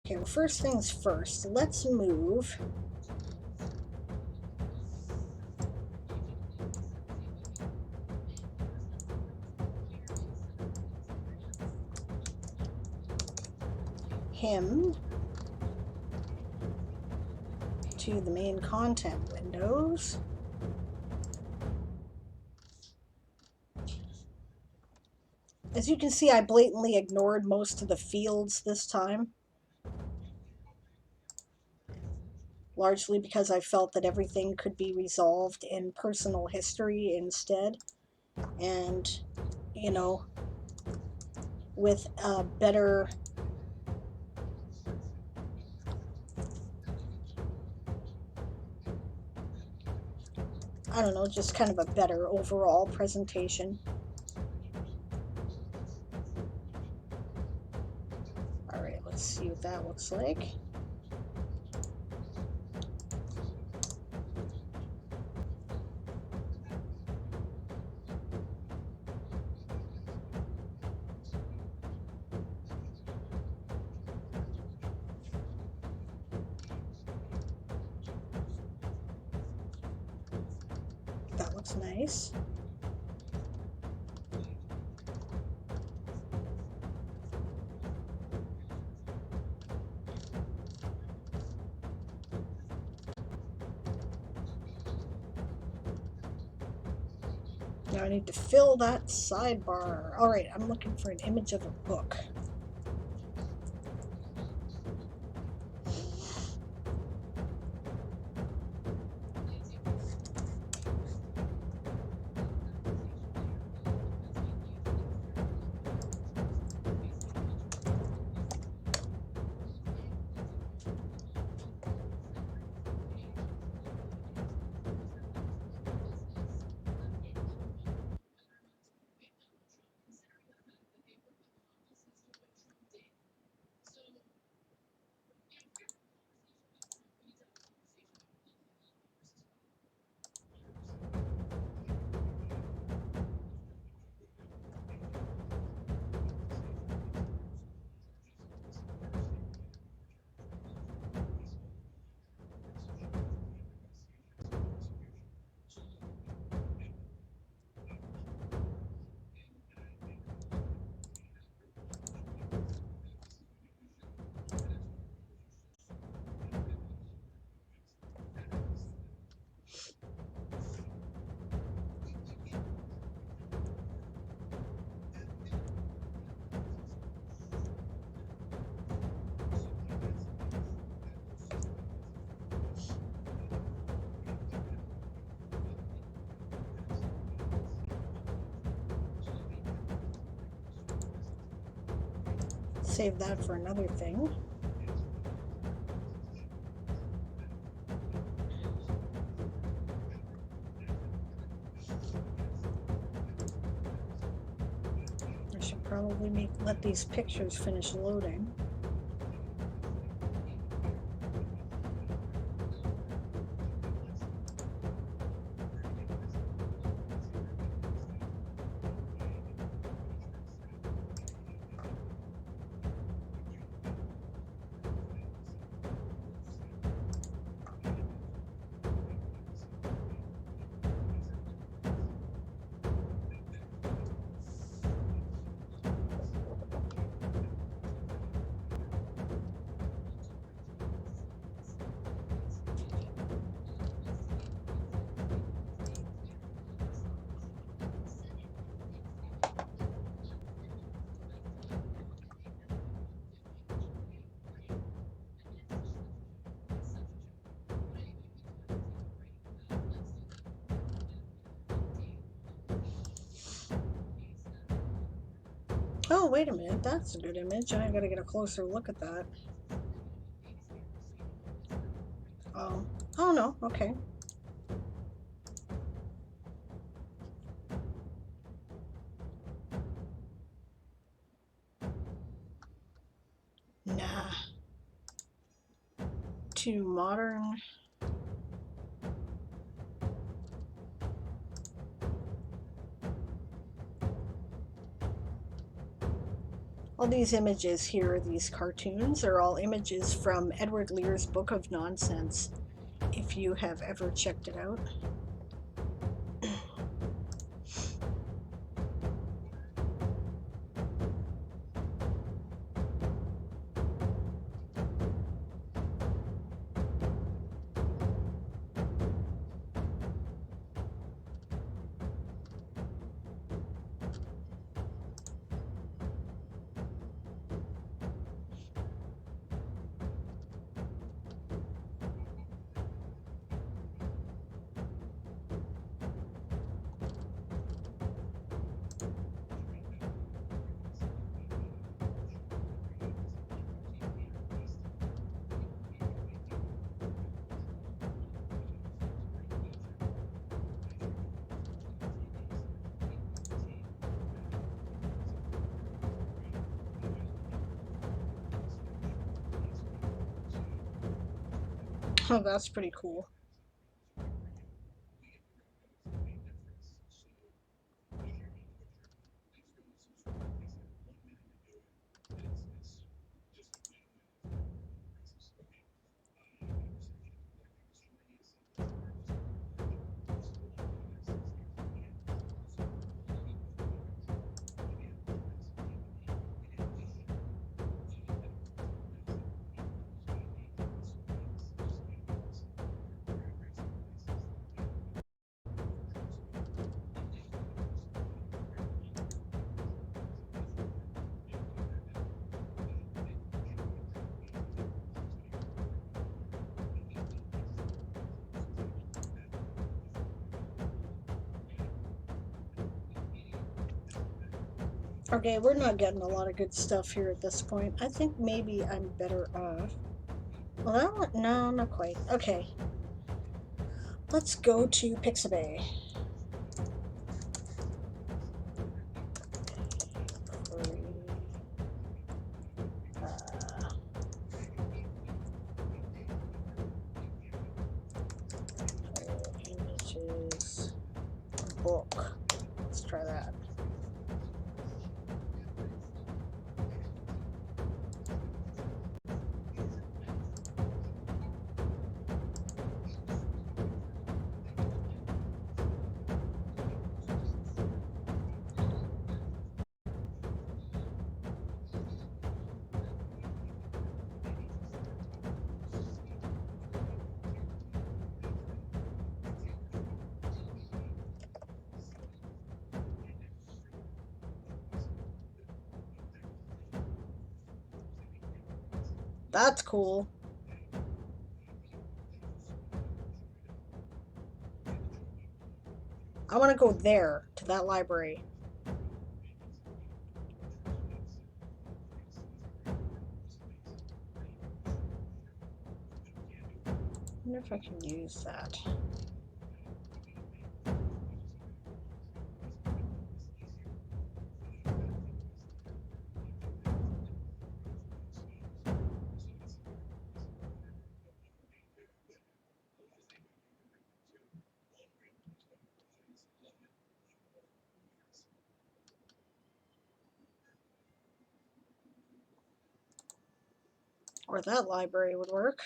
Okay, well, first things first, let's move him to the main content windows. As you can see, I blatantly ignored most of the fields this time, largely because I felt that everything could be resolved in personal history instead. And, you know, with a better I don't know, just kind of a better overall presentation. All right, let's see what that looks like. That looks nice. Now I need to fill that sidebar. All right, I'm looking for an image of a book. Save that for another thing. I should probably let these pictures finish loading. Oh, wait a minute. That's a good image. I gotta get a closer look at that. Oh, oh no. Okay. Nah. Too modern. All these images here, these cartoons, are all images from Edward Lear's Book of Nonsense, if you have ever checked it out. Oh, that's pretty cool. Okay, we're not getting a lot of good stuff here at this point. I think maybe I'm better off. Well, no, not quite. Okay. Let's go to Pixabay. Images. Book. Let's try that. That's cool. I want to go there, to that library. I wonder if I can use that. Or that library would work.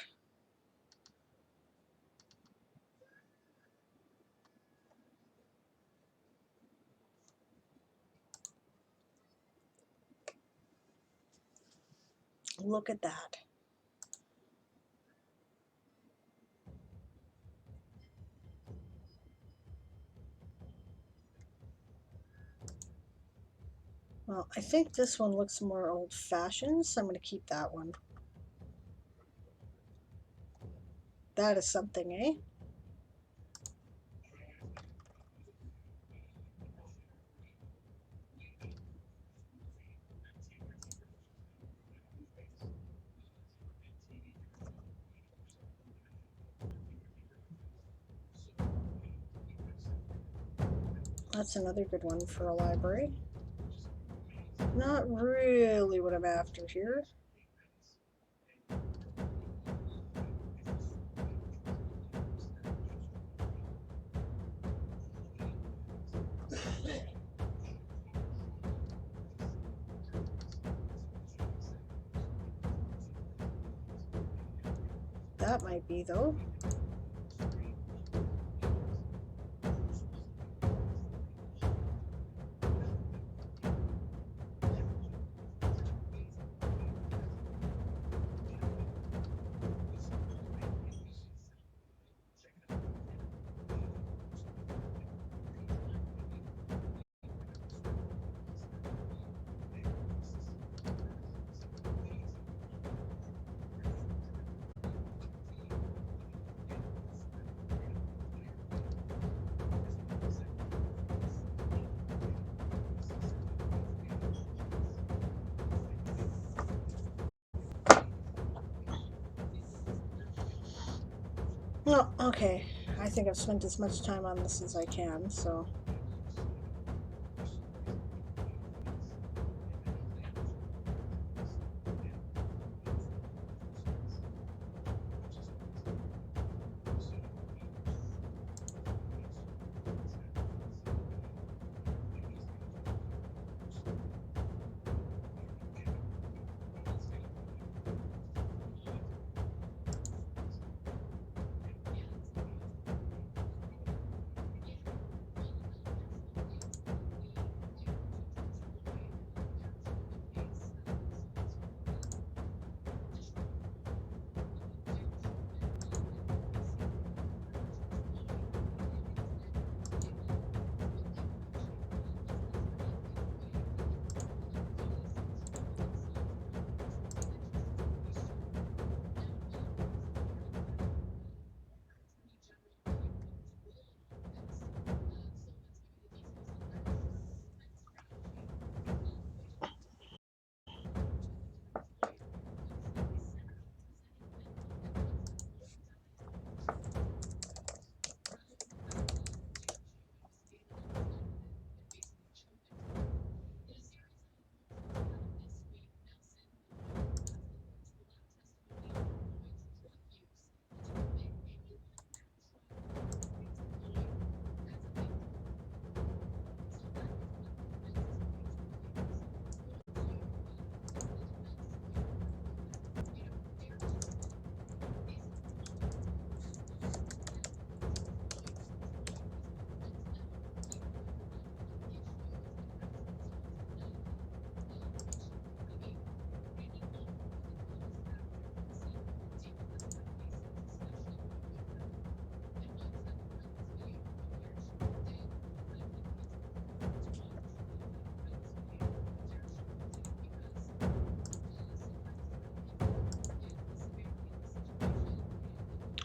Look at that. Well, I think this one looks more old-fashioned, so I'm going to keep that one. That is something, eh? That's another good one for a library. Not really what I'm after here. That might be, though. No, okay. I think I've spent as much time on this as I can, so.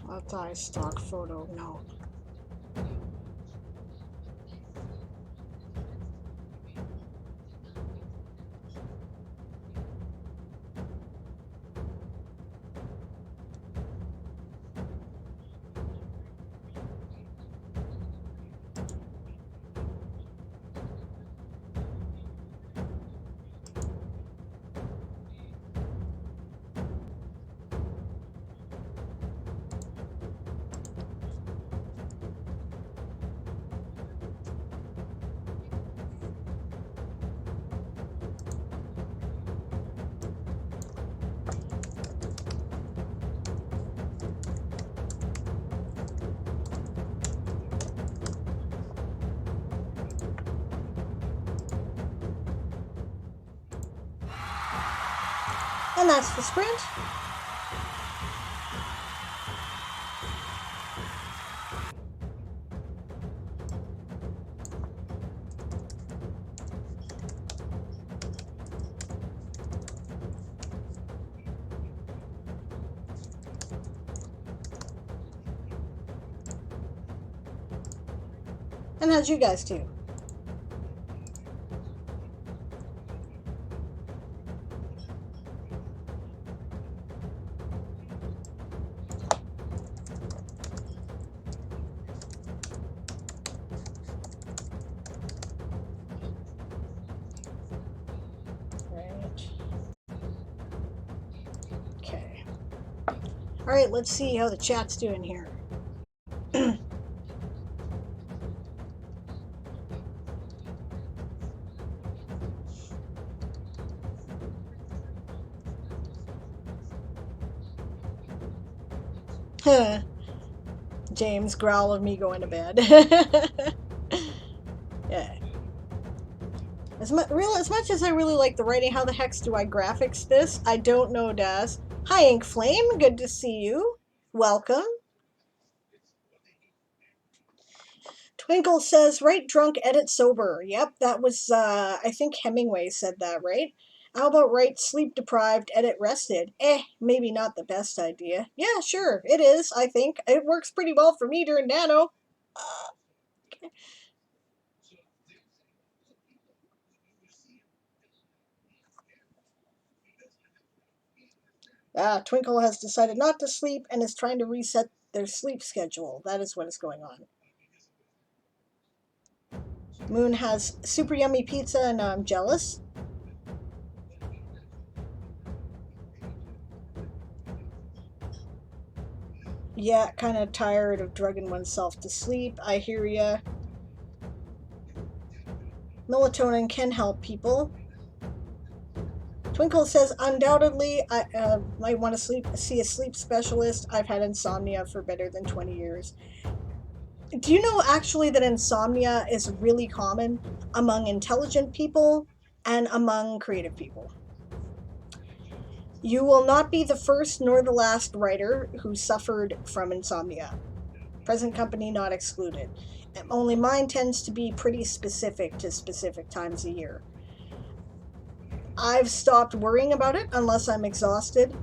That's iStock photo, no. And that's the sprint. And how'd you guys do? Alright, let's see how the chat's doing here. James growl of me going to bed. Yeah. As much as I really like the writing, how the heck do I graphics this? I don't know, Daz. Hi, Ink Flame. Good to see you. Welcome. Twinkle says, write drunk, edit sober. Yep, that was, I think Hemingway said that, right? How about write sleep deprived, edit rested? Maybe not the best idea. Yeah, sure, it is, I think. It works pretty well for me during Nano. Twinkle has decided not to sleep and is trying to reset their sleep schedule. That is what is going on. Moon has super yummy pizza and I'm jealous. Yeah, kind of tired of drugging oneself to sleep. I hear ya. Melatonin can help people. Twinkle says, undoubtedly, I might want to see a sleep specialist. I've had insomnia for better than 20 years. Do you know actually that insomnia is really common among intelligent people and among creative people? You will not be the first nor the last writer who suffered from insomnia. Present company not excluded. Only mine tends to be pretty specific to specific times a year. I've stopped worrying about it unless I'm exhausted.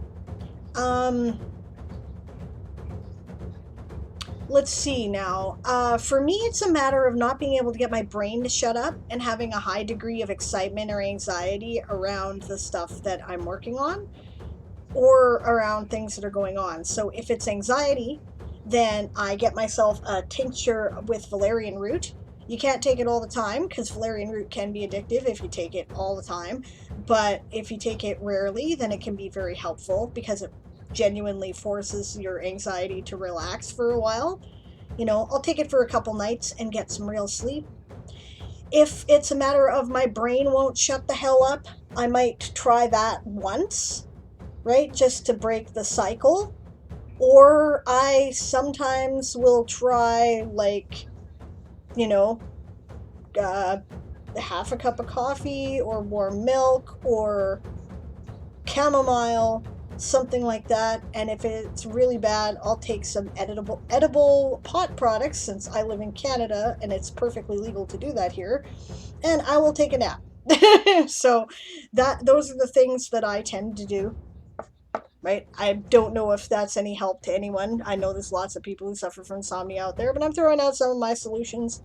Let's see now. For me, it's a matter of not being able to get my brain to shut up and having a high degree of excitement or anxiety around the stuff that I'm working on or around things that are going on. So if it's anxiety, then I get myself a tincture with valerian root. You can't take it all the time because valerian root can be addictive if you take it all the time. But if you take it rarely, then it can be very helpful because it genuinely forces your anxiety to relax for a while. You know, I'll take it for a couple nights and get some real sleep. If it's a matter of my brain won't shut the hell up, I might try that once, right? Just to break the cycle. Or I sometimes will try, like, you know, half a cup of coffee or warm milk or chamomile, something like that. And if it's really bad, I'll take some edible pot products since I live in Canada and it's perfectly legal to do that here, and I will take a nap. So those are the things that I tend to do. Right? I don't know if that's any help to anyone. I know there's lots of people who suffer from insomnia out there, but I'm throwing out some of my solutions.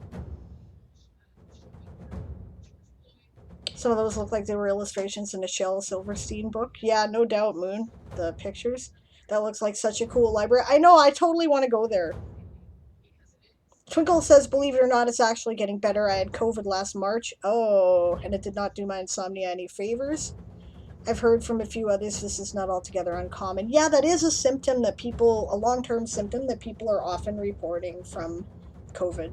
Some of those look like they were illustrations in a Shel Silverstein book. Yeah, no doubt, Moon. The pictures. That looks like such a cool library. I know, I totally want to go there. Twinkle says, believe it or not, it's actually getting better. I had COVID last March. Oh, and it did not do my insomnia any favors. I've heard from a few others this is not altogether uncommon. Yeah, that is a symptom that people, a long-term symptom that people are often reporting from COVID.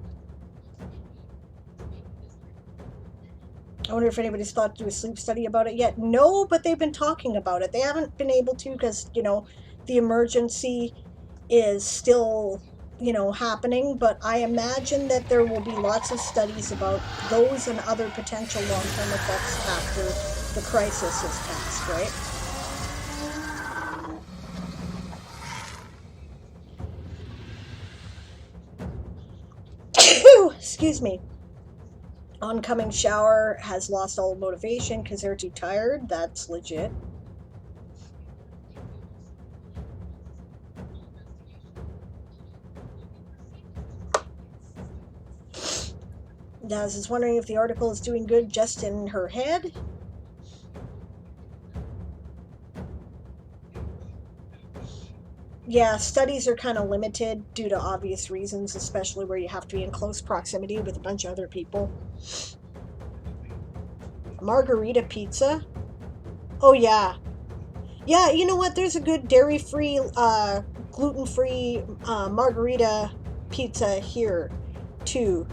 I wonder if anybody's thought to do a sleep study about it yet. No, but they've been talking about it. They haven't been able to because, you know, the emergency is still, you know, happening. But I imagine that there will be lots of studies about those and other potential long-term effects after the crisis is passed, right? Excuse me. Oncoming shower has lost all motivation because they're too tired. That's legit. Daz is wondering if the article is doing good just in her head. Yeah, studies are kind of limited due to obvious reasons, especially where you have to be in close proximity with a bunch of other people. Margarita pizza? Oh, yeah. Yeah, you know what? There's a good dairy-free gluten-free margarita pizza here too,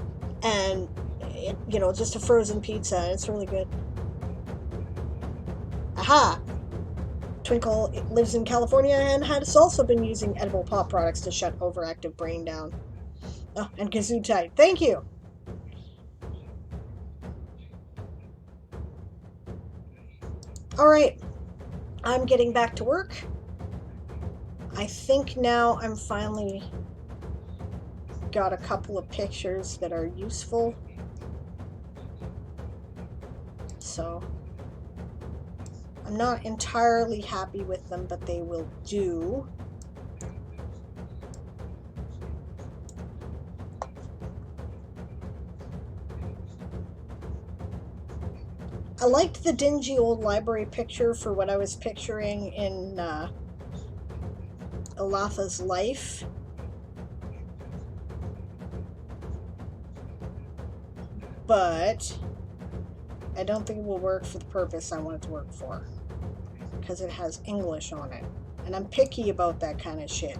and just a frozen pizza. It's really good. Aha! Twinkle lives in California and has also been using edible pop products to shut overactive brain down. Oh, and Gesundheit. Thank you. All right, I'm getting back to work. I think now I'm finally got a couple of pictures that are useful. So I'm not entirely happy with them, but they will do. I liked the dingy old library picture for what I was picturing in Elatha's life. But I don't think it will work for the purpose I want it to work for, because it has English on it, and I'm picky about that kind of shit.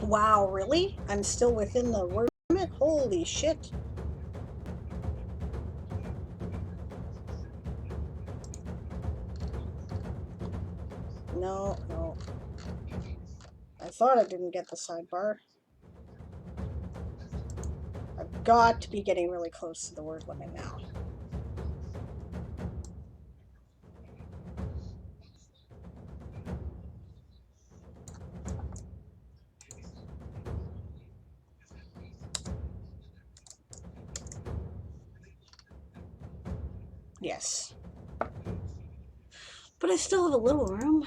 Wow, really? I'm still within the word limit? Holy shit. No, no. I thought I didn't get the sidebar. I've got to be getting really close to the word limit now. Yes. But I still have a little room.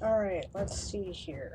All right, let's see here.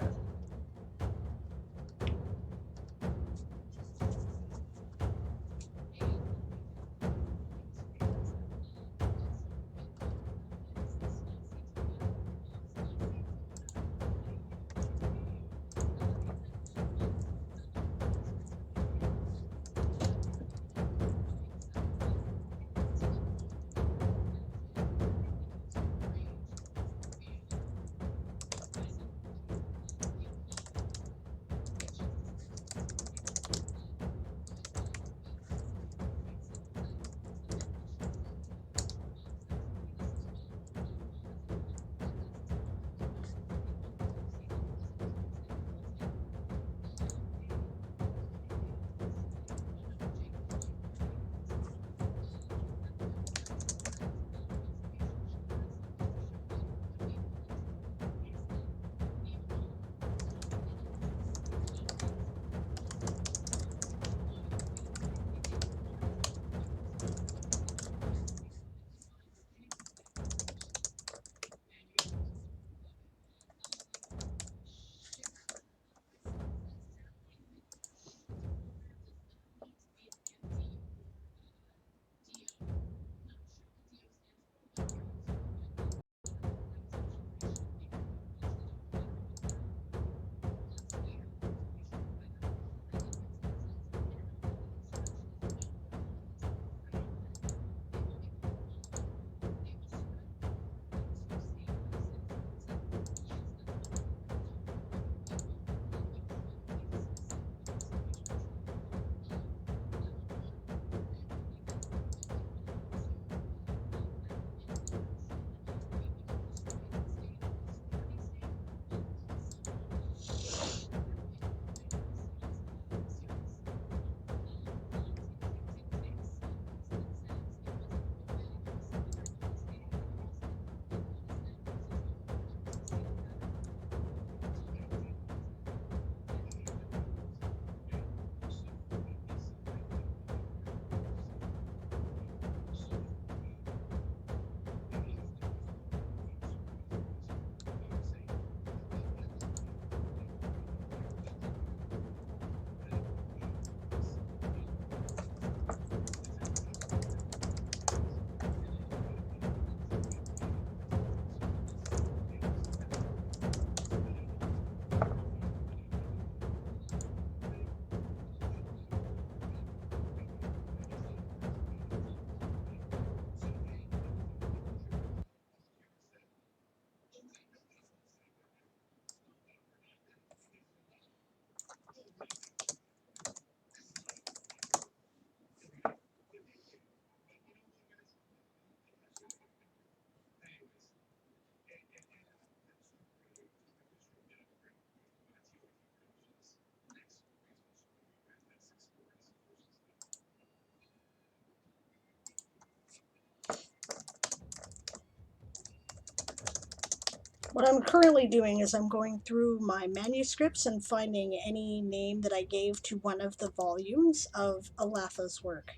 What I'm currently doing is I'm going through my manuscripts and finding any name that I gave to one of the volumes of Alatha's work.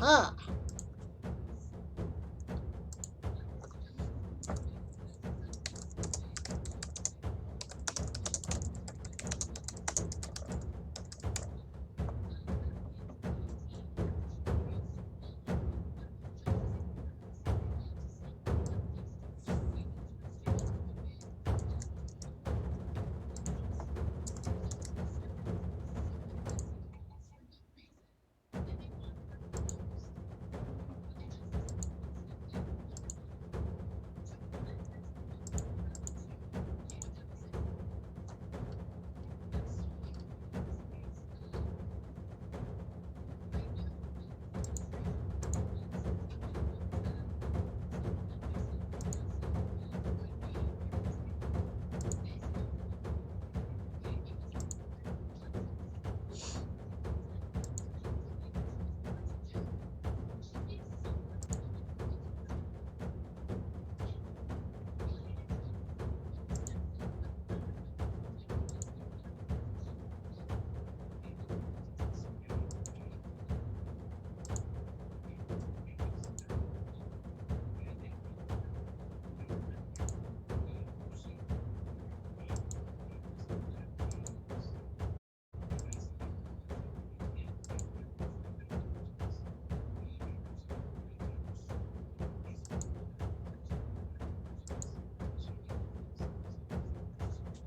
Aha!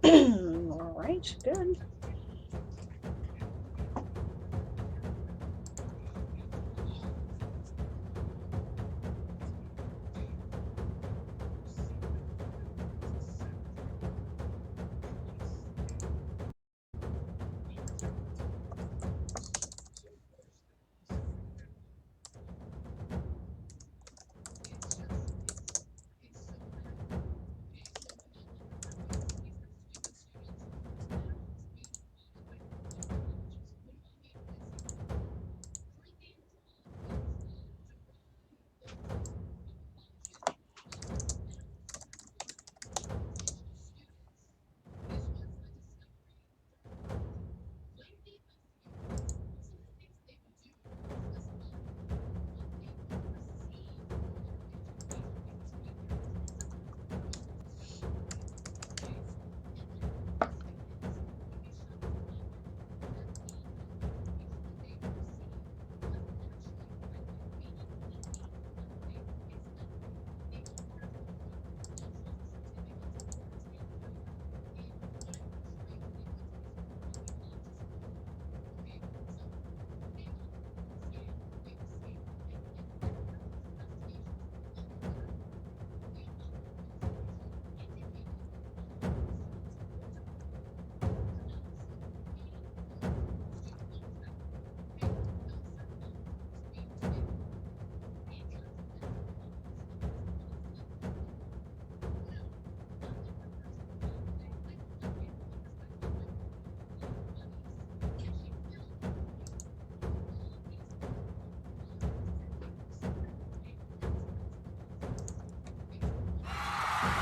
All right, good.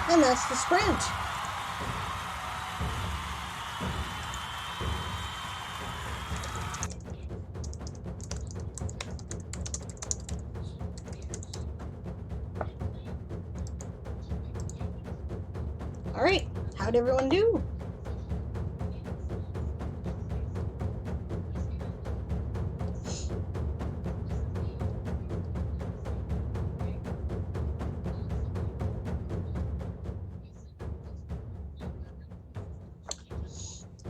And that's the sprint. All right, how'd everyone do?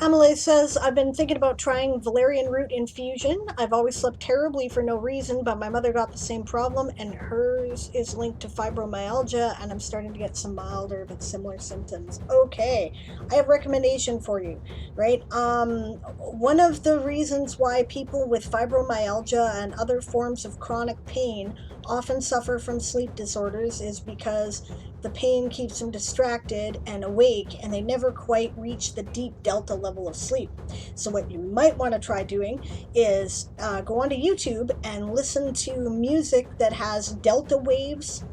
Emily says, I've been thinking about trying valerian root infusion. I've always slept terribly for no reason, but my mother got the same problem, and hers is linked to fibromyalgia, and I'm starting to get some milder but similar symptoms. Okay, I have a recommendation for you, right? One of the reasons why people with fibromyalgia and other forms of chronic pain often suffer from sleep disorders is because the pain keeps them distracted and awake, and they never quite reach the deep delta level of sleep. So, what you might want to try doing is go onto YouTube and listen to music that has delta waves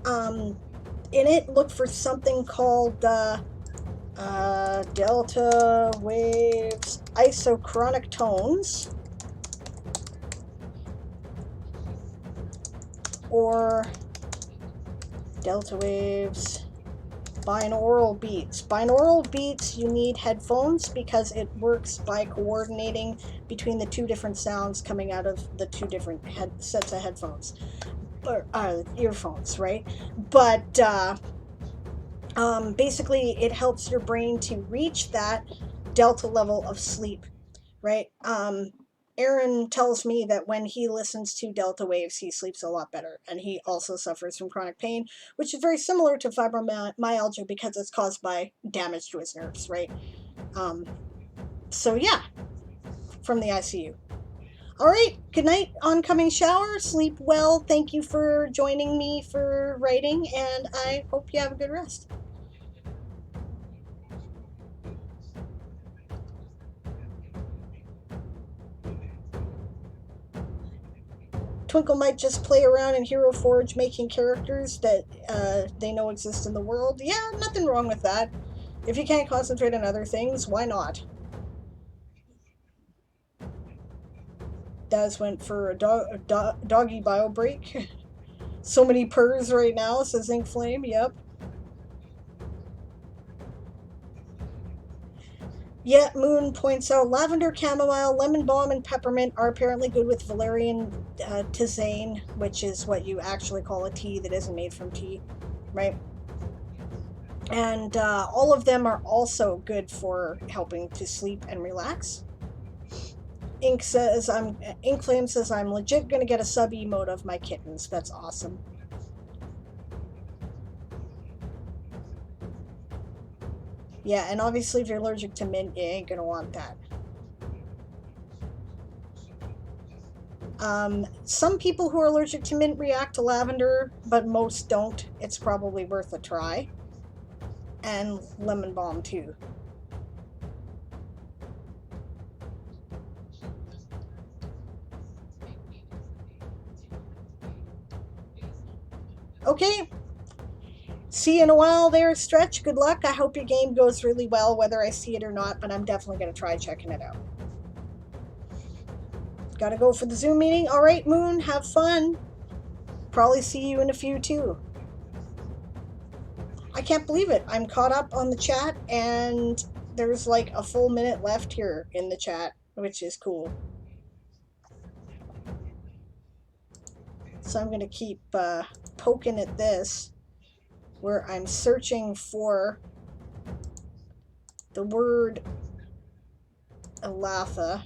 in it. Look for something called delta waves isochronic tones, or delta waves binaural beats. Binaural beats, you need headphones because it works by coordinating between the two different sounds coming out of the two different sets of headphones, or earphones, right? But basically, it helps your brain to reach that delta level of sleep, right? Aaron tells me that when he listens to delta waves, he sleeps a lot better, and he also suffers from chronic pain, which is very similar to fibromyalgia because it's caused by damage to his nerves, right? So yeah, from the ICU. All right, good night, oncoming shower. Sleep well. Thank you for joining me for writing, and I hope you have a good rest. Twinkle might just play around in Hero Forge making characters that they know exist in the world. Yeah, nothing wrong with that. If you can't concentrate on other things, why not? Daz went for a doggy bio break. So many purrs right now, says Ink Flame. Yep. Yet Moon points out lavender, chamomile, lemon balm, and peppermint are apparently good with valerian tisane, which is what you actually call a tea that isn't made from tea, right? And all of them are also good for helping to sleep and relax. Ink Flame says I'm legit gonna get a sub emote of my kittens. That's awesome. Yeah, and obviously if you're allergic to mint, you ain't gonna want that. Some people who are allergic to mint react to lavender, but most don't. It's probably worth a try. And lemon balm too. Okay. See you in a while there, Stretch. Good luck. I hope your game goes really well, whether I see it or not, but I'm definitely going to try checking it out. Gotta go for the Zoom meeting. All right, Moon, have fun. Probably see you in a few too. I can't believe it. I'm caught up on the chat, and there's like a full minute left here in the chat, which is cool. So I'm going to keep poking at this, where I'm searching for the word Elatha.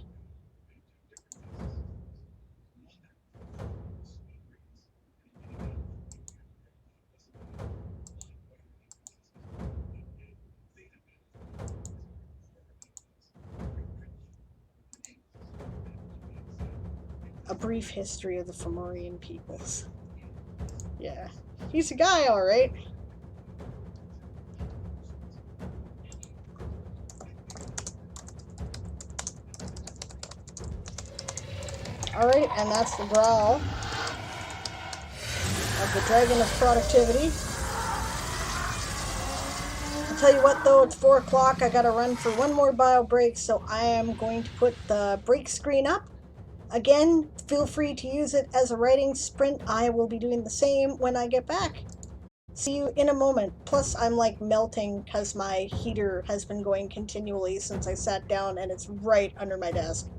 A brief history of the Fomorian peoples. Yeah, he's a guy, all right. All right, and that's the growl of the Dragon of Productivity. I'll tell you what, though, it's 4 o'clock. I gotta run for one more bio break, so I am going to put the break screen up. Again, feel free to use it as a writing sprint. I will be doing the same when I get back. See you in a moment. Plus, I'm like melting because my heater has been going continually since I sat down, and it's right under my desk.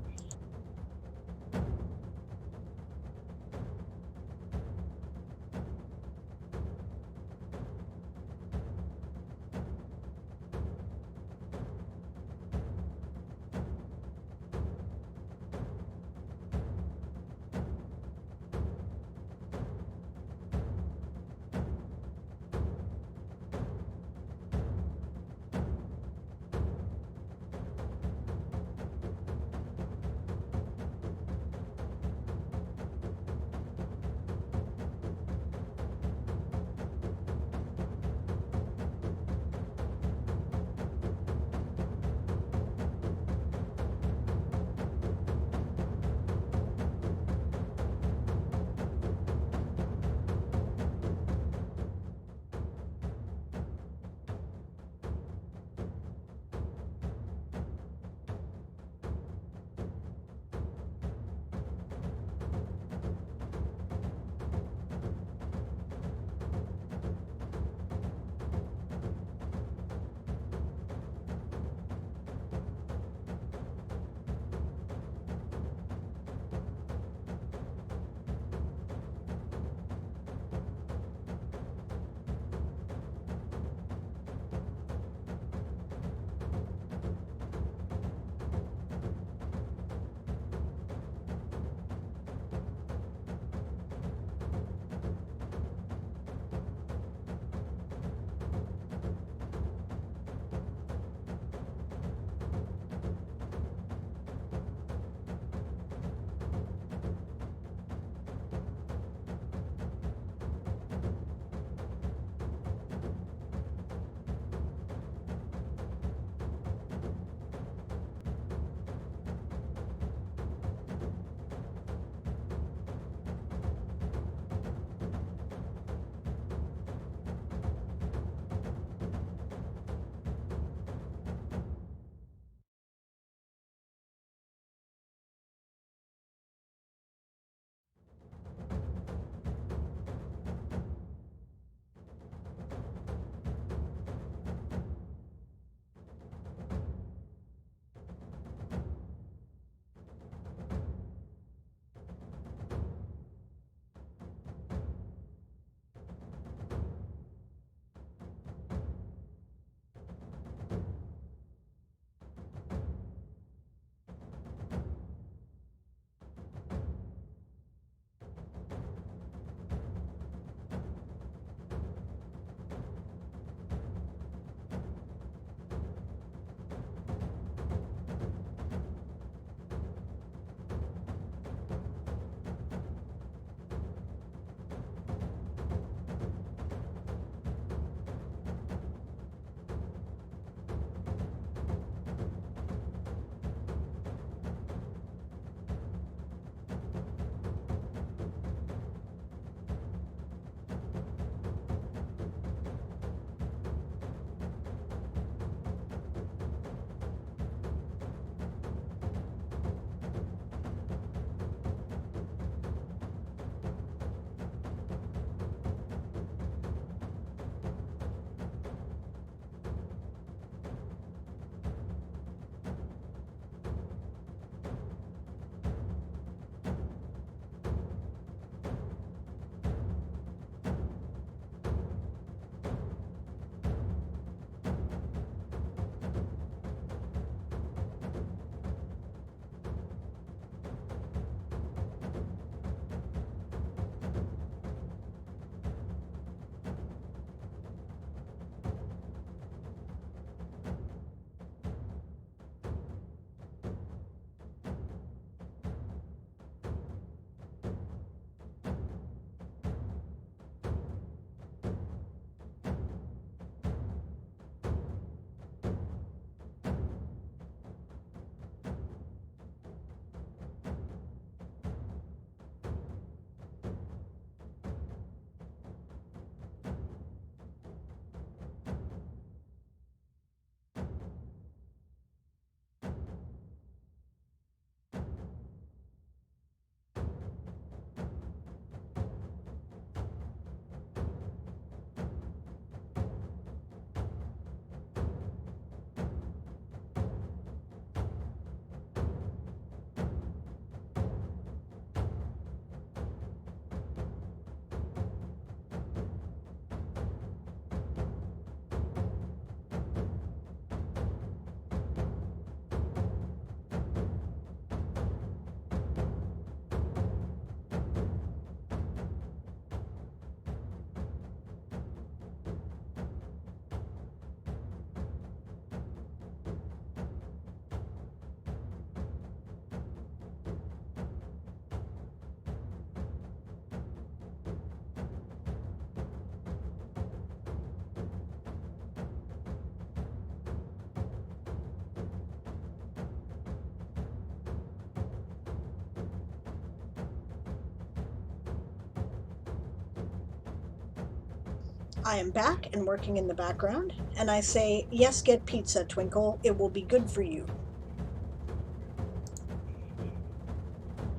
I am back and working in the background, and I say, "Yes, get pizza, Twinkle. It will be good for you.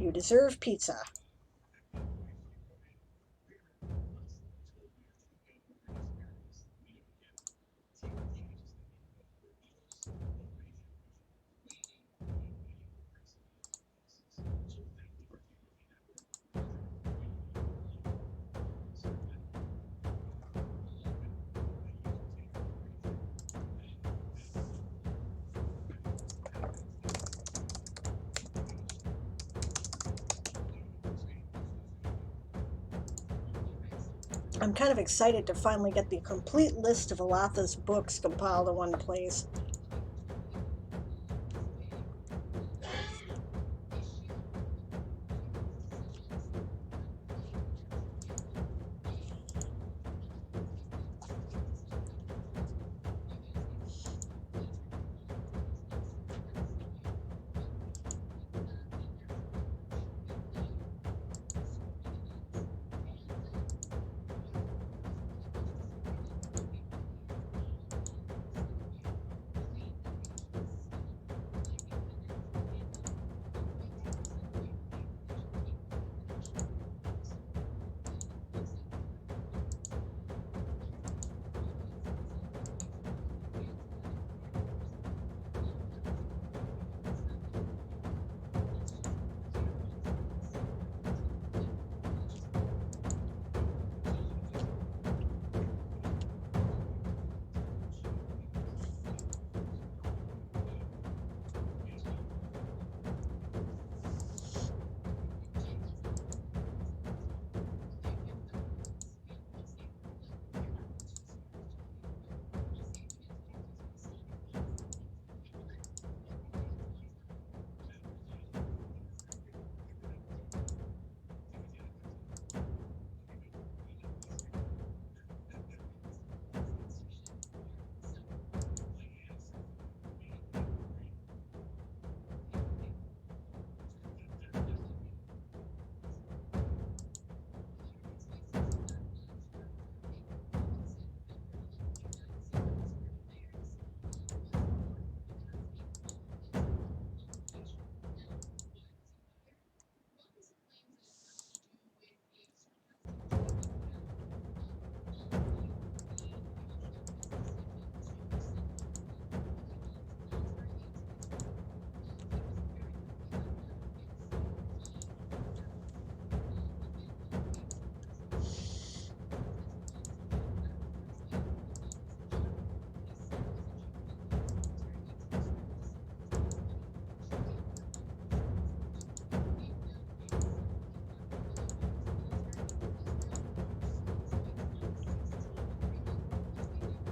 You deserve pizza." I'm kind of excited to finally get the complete list of Alatha's books compiled in one place.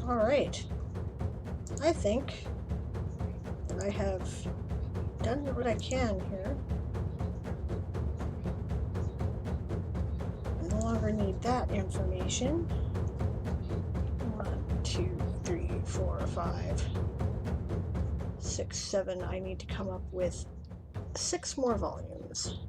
All right. I think that I have done what I can here. I no longer need that information. 1, 2, 3, 4, 5, 6, 7. I need to come up with 6 more volumes.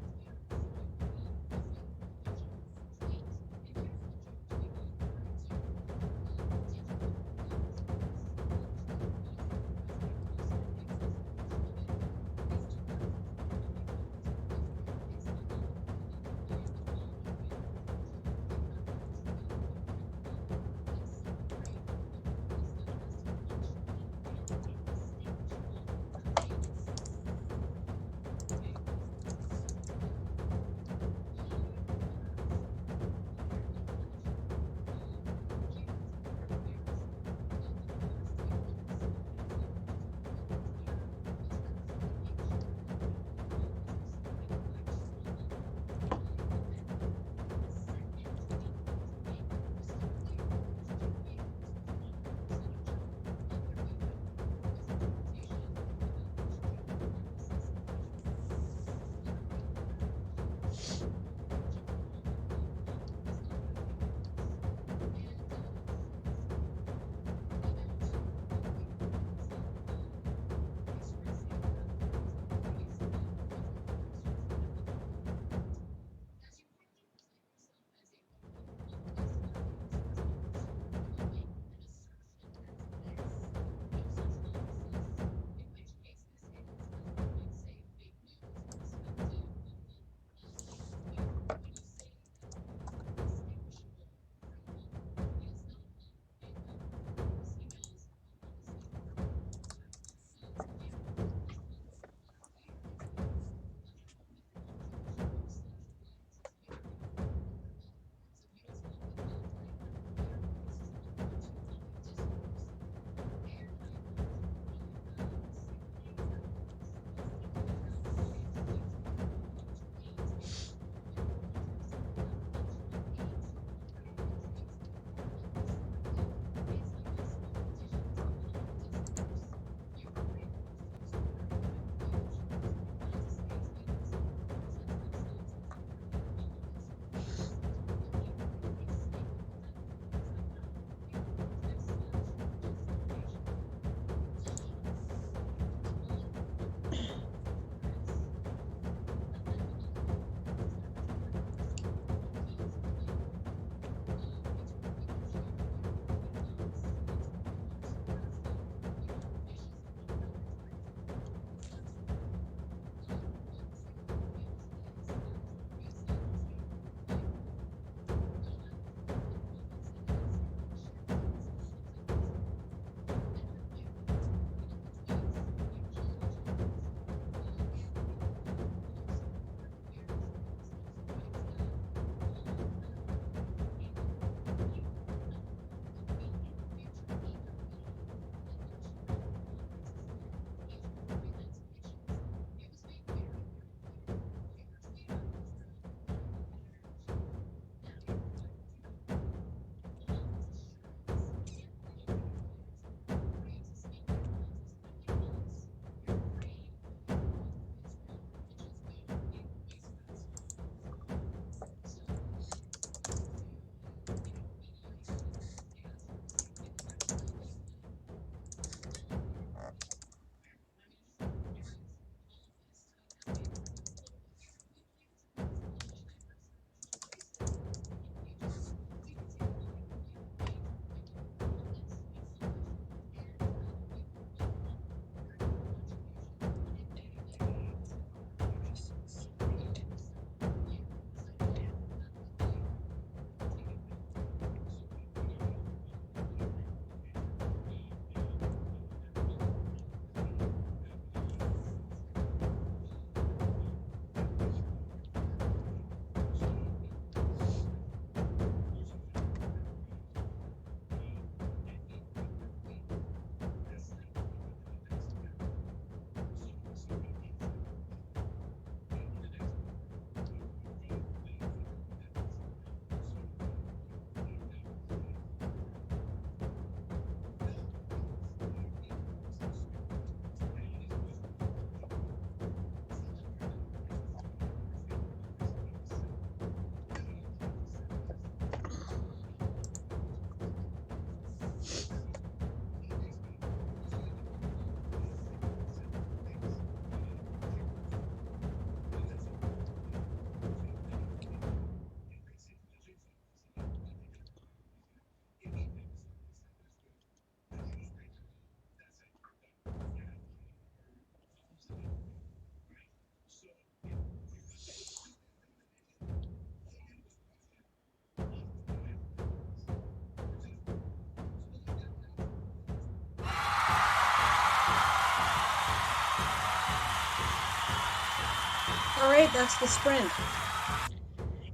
Alright, that's the sprint.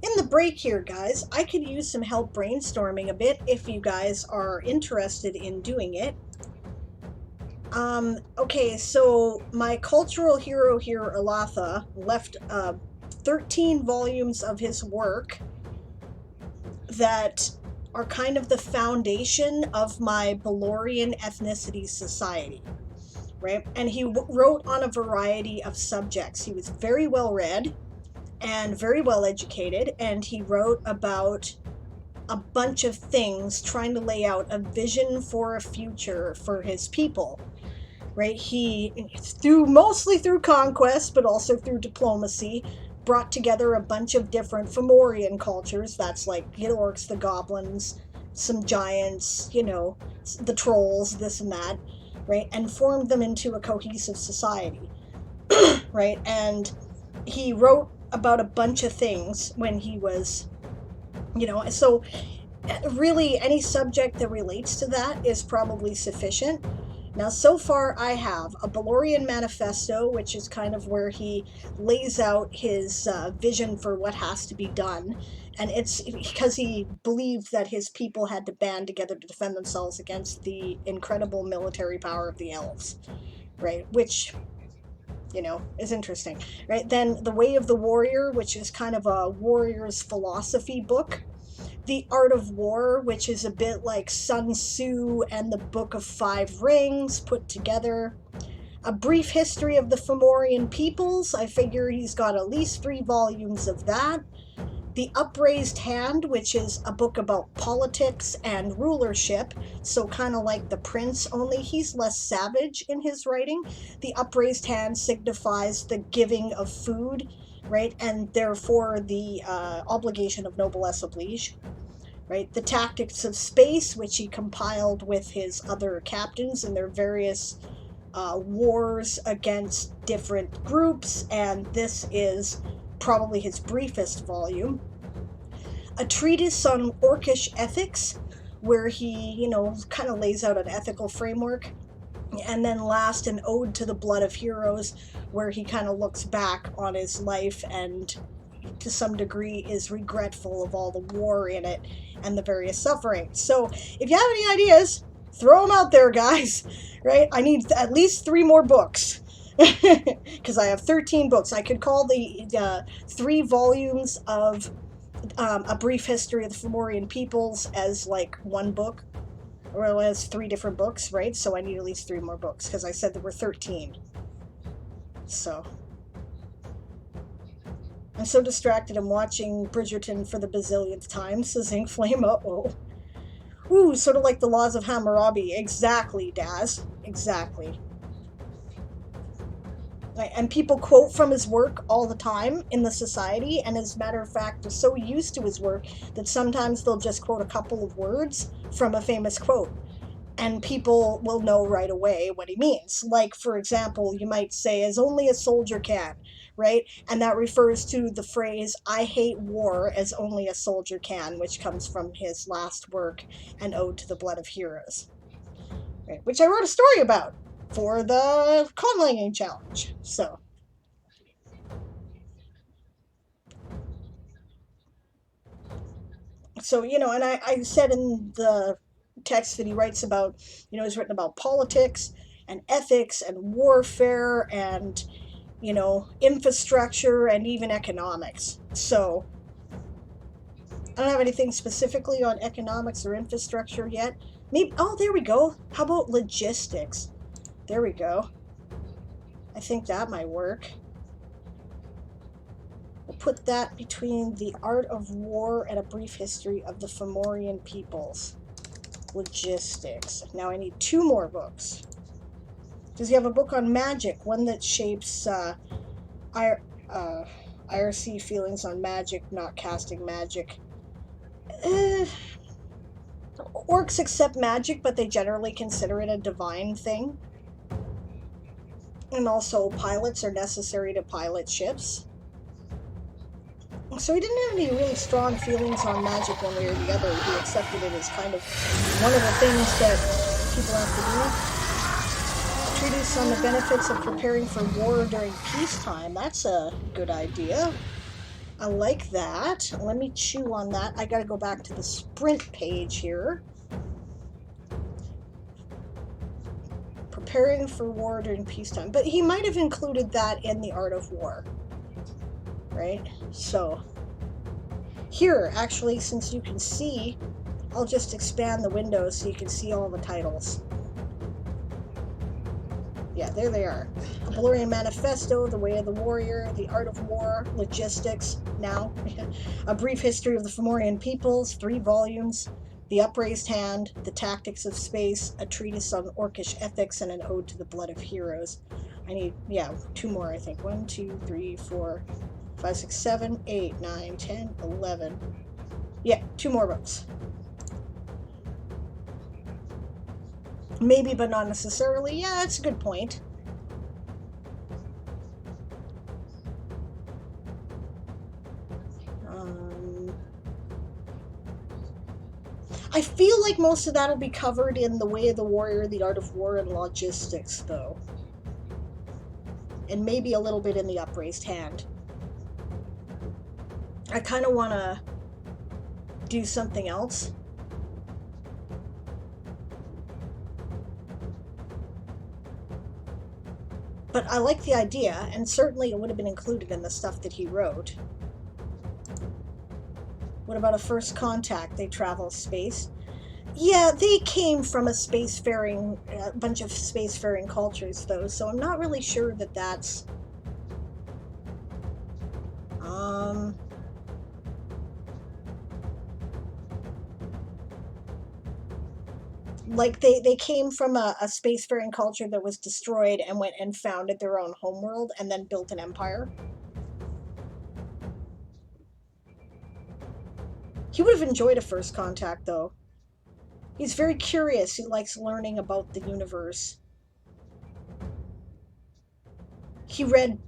In the break here, guys, I could use some help brainstorming a bit if you guys are interested in doing it. Okay, so my cultural hero here, Elatha, left 13 volumes of his work that are kind of the foundation of my Balorian ethnicity society, right? And he wrote on a variety of subjects. He was very well read and very well educated, and he wrote about a bunch of things trying to lay out a vision for a future for his people, right? He, mostly through conquest, but also through diplomacy, brought together a bunch of different Fomorian cultures. That's like the orcs, the goblins, some giants, the trolls, this and that, right? And formed them into a cohesive society, right? And he wrote about a bunch of things when he was, so really any subject that relates to that is probably sufficient. Now, so far I have a Balorian manifesto, which is kind of where he lays out his vision for what has to be done. And it's because he believed that his people had to band together to defend themselves against the incredible military power of the elves, right? Which, is interesting, right? Then The Way of the Warrior, which is kind of a warrior's philosophy book. The Art of War, which is a bit like Sun Tzu and the Book of Five Rings put together. A Brief History of the Fomorian Peoples. I figure he's got at least 3 volumes of that. The Upraised Hand, which is a book about politics and rulership, so kind of like The Prince, only he's less savage in his writing. The upraised hand signifies the giving of food, right, and therefore the obligation of noblesse oblige. Right, The Tactics of Space, which he compiled with his other captains in their various wars against different groups, and this is probably his briefest volume. A treatise on orcish ethics, where he, kind of lays out an ethical framework. And then last, An Ode to the Blood of Heroes, where he kind of looks back on his life and to some degree is regretful of all the war in it and the various sufferings. So if you have any ideas, throw them out there, guys, right? I need at least 3 more books because I have 13 books. I could call the 3 volumes of A Brief History of the Fomorian Peoples as like 1 book, or as 3 different books, right? So I need at least 3 more books because I said there were 13. So I'm so distracted I'm watching Bridgerton for the bazillionth time, says Ink Flame. Uh-oh. Ooh, sort of like the Laws of Hammurabi. Exactly, Daz. Exactly. And people quote from his work all the time in the society, and as a matter of fact, they're so used to his work that sometimes they'll just quote a couple of words from a famous quote, and people will know right away what he means. Like, for example, you might say, as only a soldier can, right? And that refers to the phrase, I hate war as only a soldier can, which comes from his last work, An Ode to the Blood of Heroes, right? Which I wrote a story about for the Conlanging Challenge. So and I said in the text that he writes about, he's written about politics and ethics and warfare and, infrastructure and even economics. So I don't have anything specifically on economics or infrastructure yet. Maybe, oh, there we go. How about logistics? There we go. I think that might work. We'll put that between The Art of War and A Brief History of the Fomorian Peoples. Logistics. Now I need 2 more books. Does he have a book on magic? One that shapes IRC feelings on magic, not casting magic. Orcs accept magic, but they generally consider it a divine thing. And also, pilots are necessary to pilot ships. So he didn't have any really strong feelings on magic one way or the other. He accepted it as kind of one of the things that people have to do. treatise on the benefits of preparing for war during peacetime. That's a good idea. I like that. Let me chew on that. I gotta go back to the sprint page here. Preparing for war during peacetime. But he might have included that in the Art of War. Right? So, here, actually, since you can see, I'll just expand the window so you can see all the titles. Yeah, there they are. A Balurian Manifesto, The Way of the Warrior, The Art of War, Logistics, now. A Brief History of the Fomorian Peoples, 3 volumes. The Upraised Hand, The Tactics of Space, a treatise on Orcish ethics, and an ode to the blood of heroes. I need, 2 more, I think. 1, 2, 3, 4, 5, 6, 7, 8, 9, 10, 11. Yeah, 2 more books. Maybe, but not necessarily. Yeah, that's a good point. I feel like most of that will be covered in The Way of the Warrior, The Art of War, and Logistics, though. And maybe a little bit in The Upraised Hand. I kind of want to do something else. But I like the idea, and certainly it would have been included in the stuff that he wrote. What about a first contact? They travel space. Yeah, they came from a bunch of spacefaring cultures, though, so I'm not really sure that that's... Like, they came from a spacefaring culture that was destroyed and went and founded their own homeworld and then built an empire. He would have enjoyed a first contact, though. He's very curious. He likes learning about the universe. He read,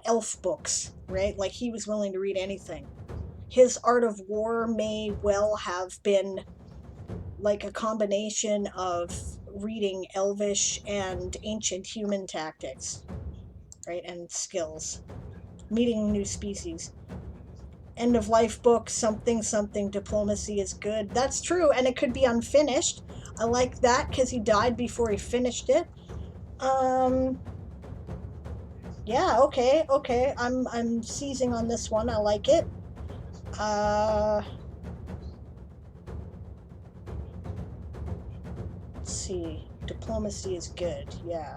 elf books, right? Like, he was willing to read anything. His Art of War may well have been like a combination of reading elvish and ancient human tactics, right? And skills. Meeting new species. End of life book, something, diplomacy is good. That's true, and it could be unfinished. I like that because he died before he finished it. Yeah, okay. I'm seizing on this one. I like it. Let's see. Diplomacy is good, yeah.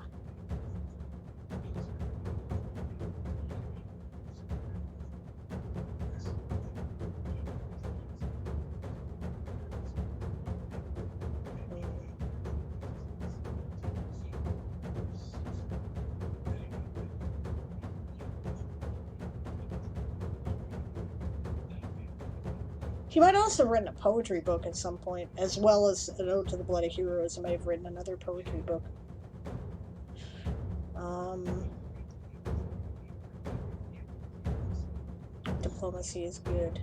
He might also have written a poetry book at some point, as well as an ode to the blood of heroes. He might have written another poetry book. Diplomacy is good.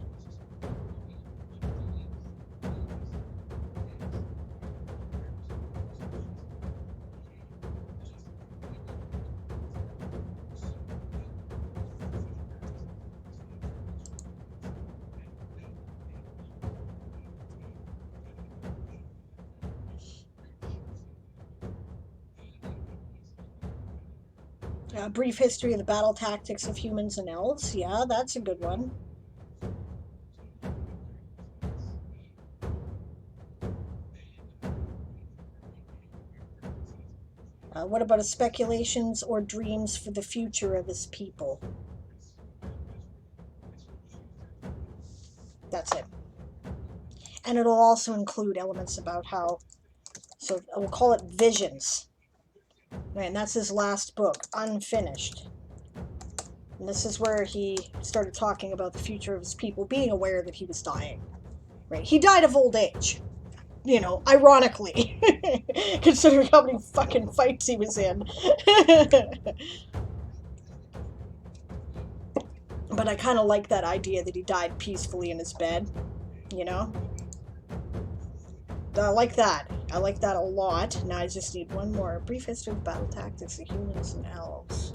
A brief history of the battle tactics of humans and elves. Yeah, that's a good one. What about his speculations or dreams for the future of his people? That's it. And it'll also include elements about how, so we'll call it visions. And that's his last book, unfinished. And this is where he started talking about the future of his people, being aware that he was dying. Right? He died of old age. Ironically. Considering how many fucking fights he was in. But I kind of like that idea that he died peacefully in his bed. I like that. I like that a lot. Now I just need one more. Brief history of battle tactics of humans and elves.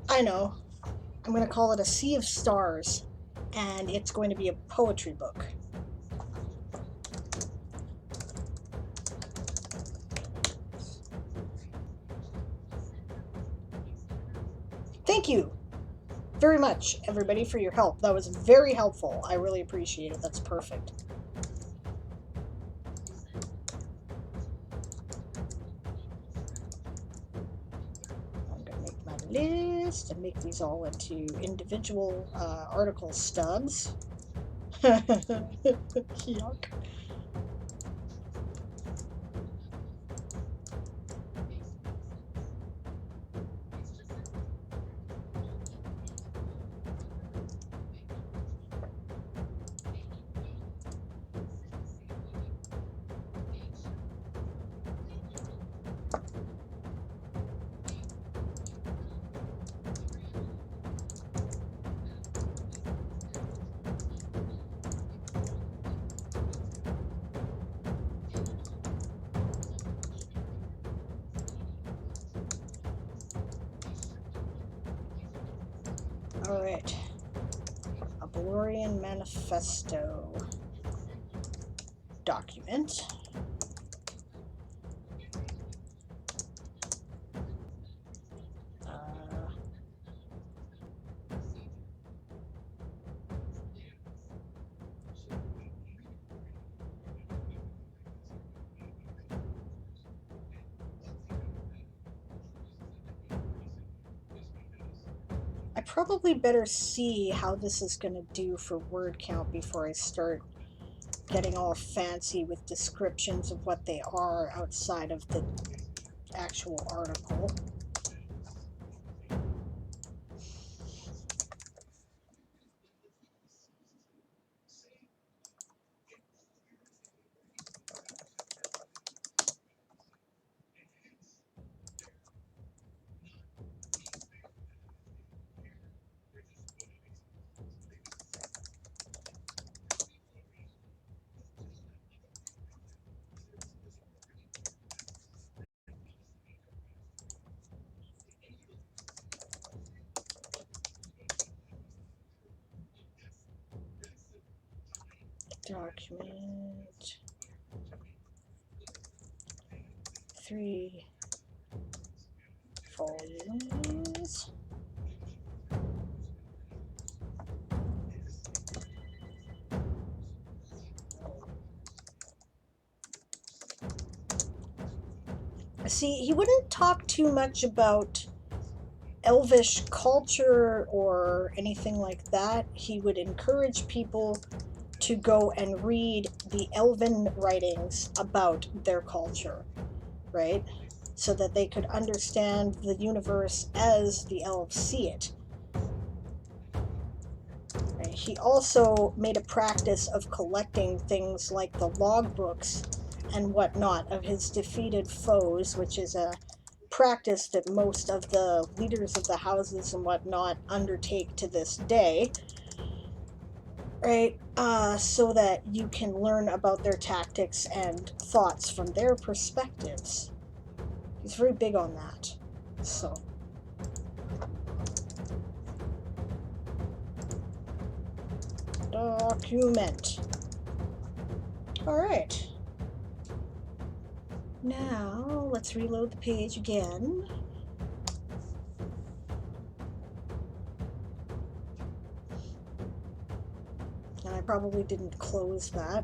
I know. I'm going to call it A Sea of Stars, and it's going to be a poetry book. Thank you very much, everybody, for your help. That was very helpful. I really appreciate it. That's perfect. I'm going to make my list and make these all into individual article stubs. Yuck. All right. A Valorian Manifesto document. I probably better see how this is going to do for word count before I start getting all fancy with descriptions of what they are outside of the actual article. Document 3 volumes. See, he wouldn't talk too much about elvish culture or anything like that. He would encourage people to go and read the elven writings about their culture, right? So that they could understand the universe as the elves see it. Right? He also made a practice of collecting things like the logbooks and whatnot of his defeated foes, which is a practice that most of the leaders of the houses and whatnot undertake to this day, right? So that you can learn about their tactics and thoughts from their perspectives. He's very big on that. So document. All right. Now let's reload the page again. And I probably didn't close that.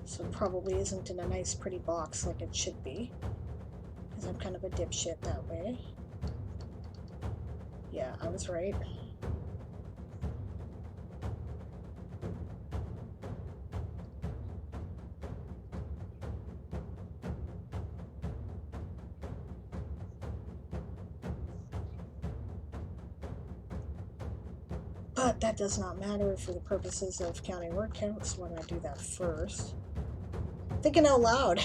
So it probably isn't in a nice pretty box like it should be. Because I'm kind of a dipshit that way. Yeah, I was right. But that does not matter for the purposes of counting word counts, so I'm going to do that first. Thinking out loud.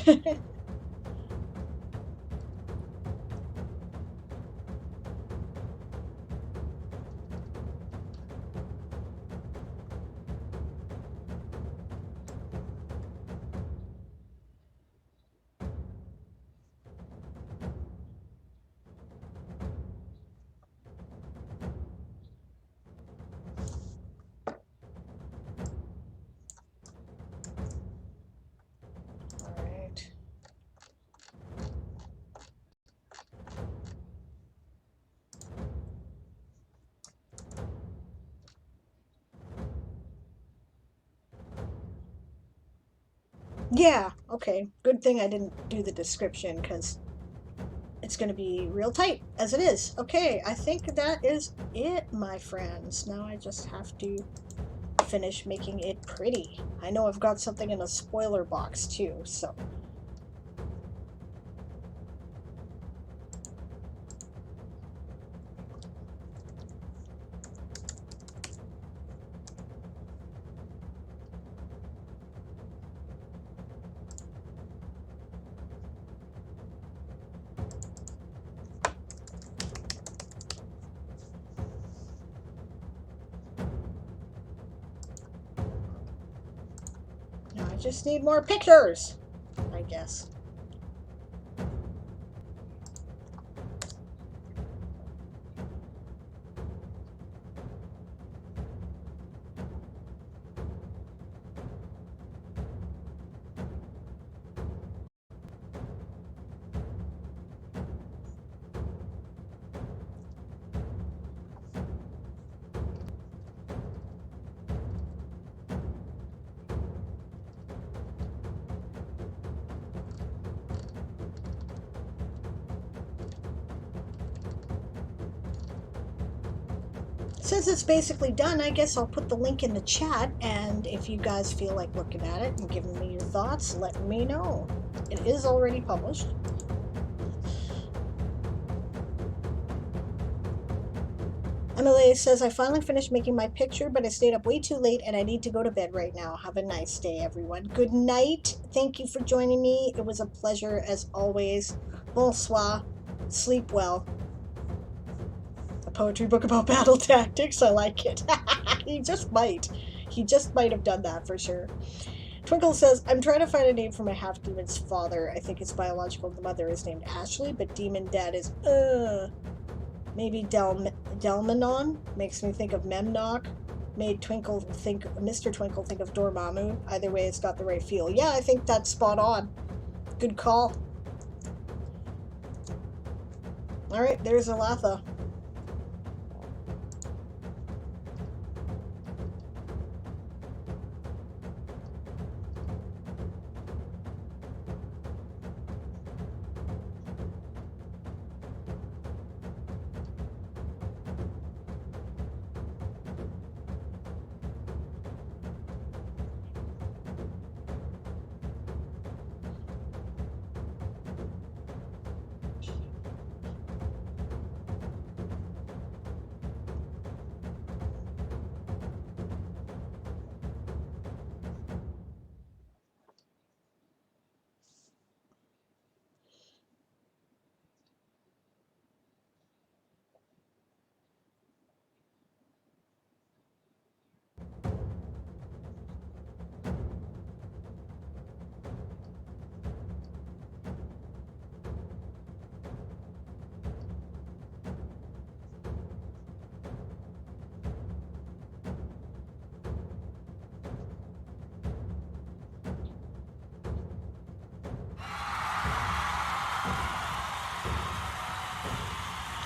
Alright. Yeah, okay. Good thing I didn't do the description, because it's going to be real tight, as it is. Okay, I think that is it, my friends. Now I just have to finish making it pretty. I know I've got something in a spoiler box, too, so... Now I just need more pictures, I guess. Since it's basically done, I guess I'll put the link in the chat, and if you guys feel like looking at it and giving me your thoughts, let me know. It is already published. Emily says, I finally finished making my picture, but I stayed up way too late and I need to go to bed right now. Have a nice day, everyone. Good night. Thank you for joining me. It was a pleasure as always. Bonsoir. Sleep well. A poetry book about battle tactics. I like it. He just might. He just might have done that for sure. Twinkle says, I'm trying to find a name for my half-demon's father. I think it's biological. The mother is named Ashley, but demon dad is, maybe Delmenon. Makes me think of Memnock. Made Mr. Twinkle think of Dormammu. Either way, it's got the right feel. Yeah, I think that's spot on. Good call. Alright, there's Alatha.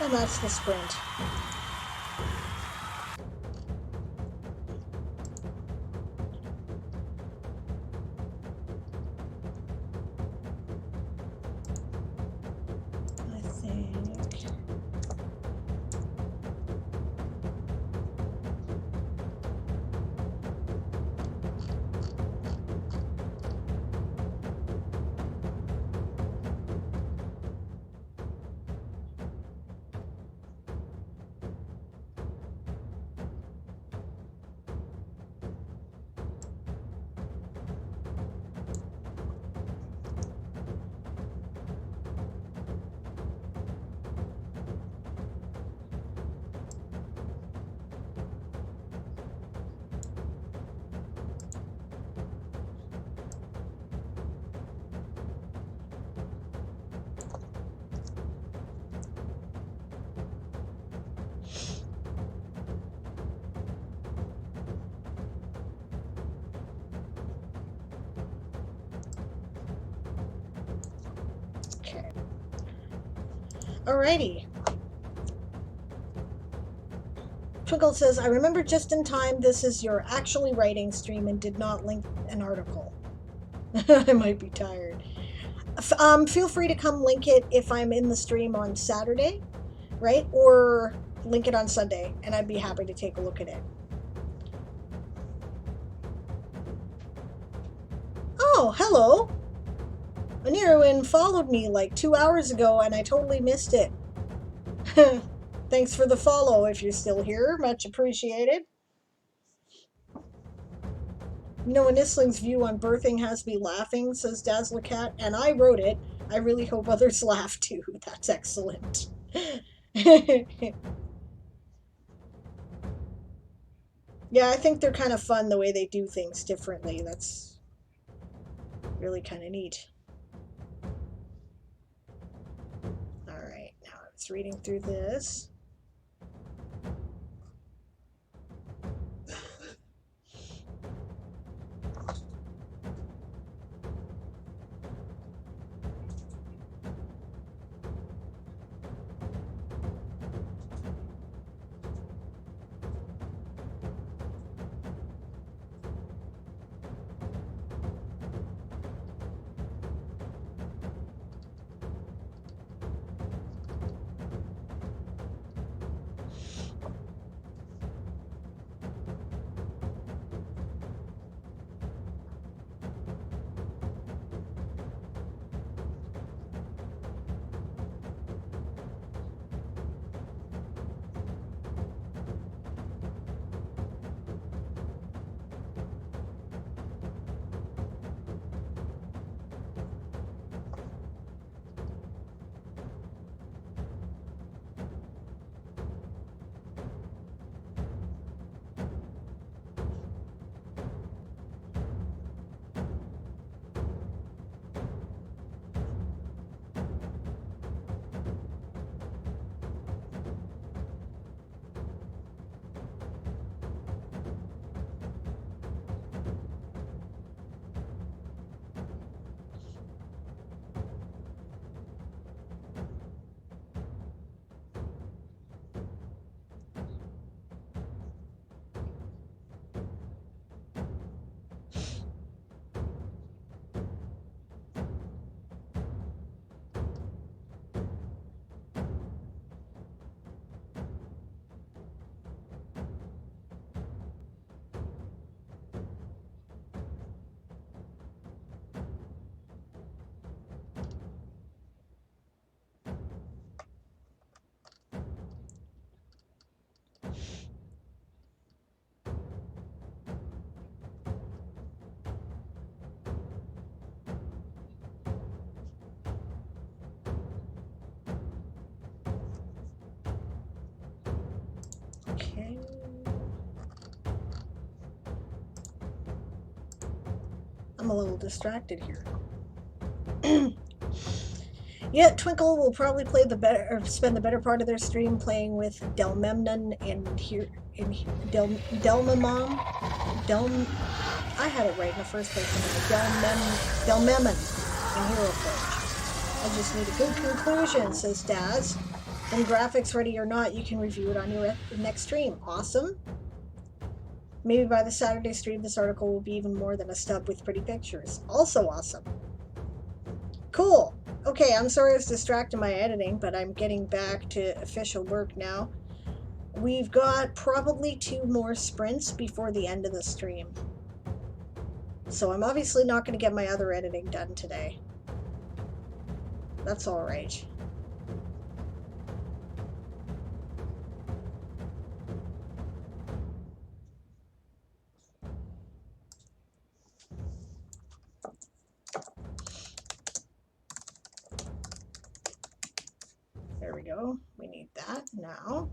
And that's the sprint. I think. Okay. Alrighty. Twinkle says, I remember just in time this is your actually writing stream and did not link an article. I might be tired. Feel free to come link it if I'm in the stream on Saturday, right? Or link it on Sunday, and I'd be happy to take a look at it. Oh, hello! Aniruin followed me like 2 hours ago, and I totally missed it. Thanks for the follow if you're still here. Much appreciated. Noah Nisling's view on birthing has me laughing, says Dazzlecat, and I wrote it. I really hope others laugh too. That's excellent. Yeah, I think they're kind of fun the way they do things differently. That's really kind of neat. Alright, now I was reading through this. Okay. I'm a little distracted here. Yeah, Twinkle will probably spend the better part of their stream playing with Delmemnon and here in Delmemon. I had it right in the first place. Delmemon in Hero Forge. I just need a good conclusion, says Daz. And graphics ready or not, you can review it on your next stream. Awesome. Maybe by the Saturday stream, this article will be even more than a stub with pretty pictures. Also awesome. Cool. Okay, I'm sorry I was distracted by editing, but I'm getting back to official work now. We've got probably 2 more sprints before the end of the stream. So I'm obviously not going to get my other editing done today. That's all right. There we go. We need that now.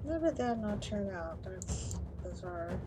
How did that not turn out? That's bizarre.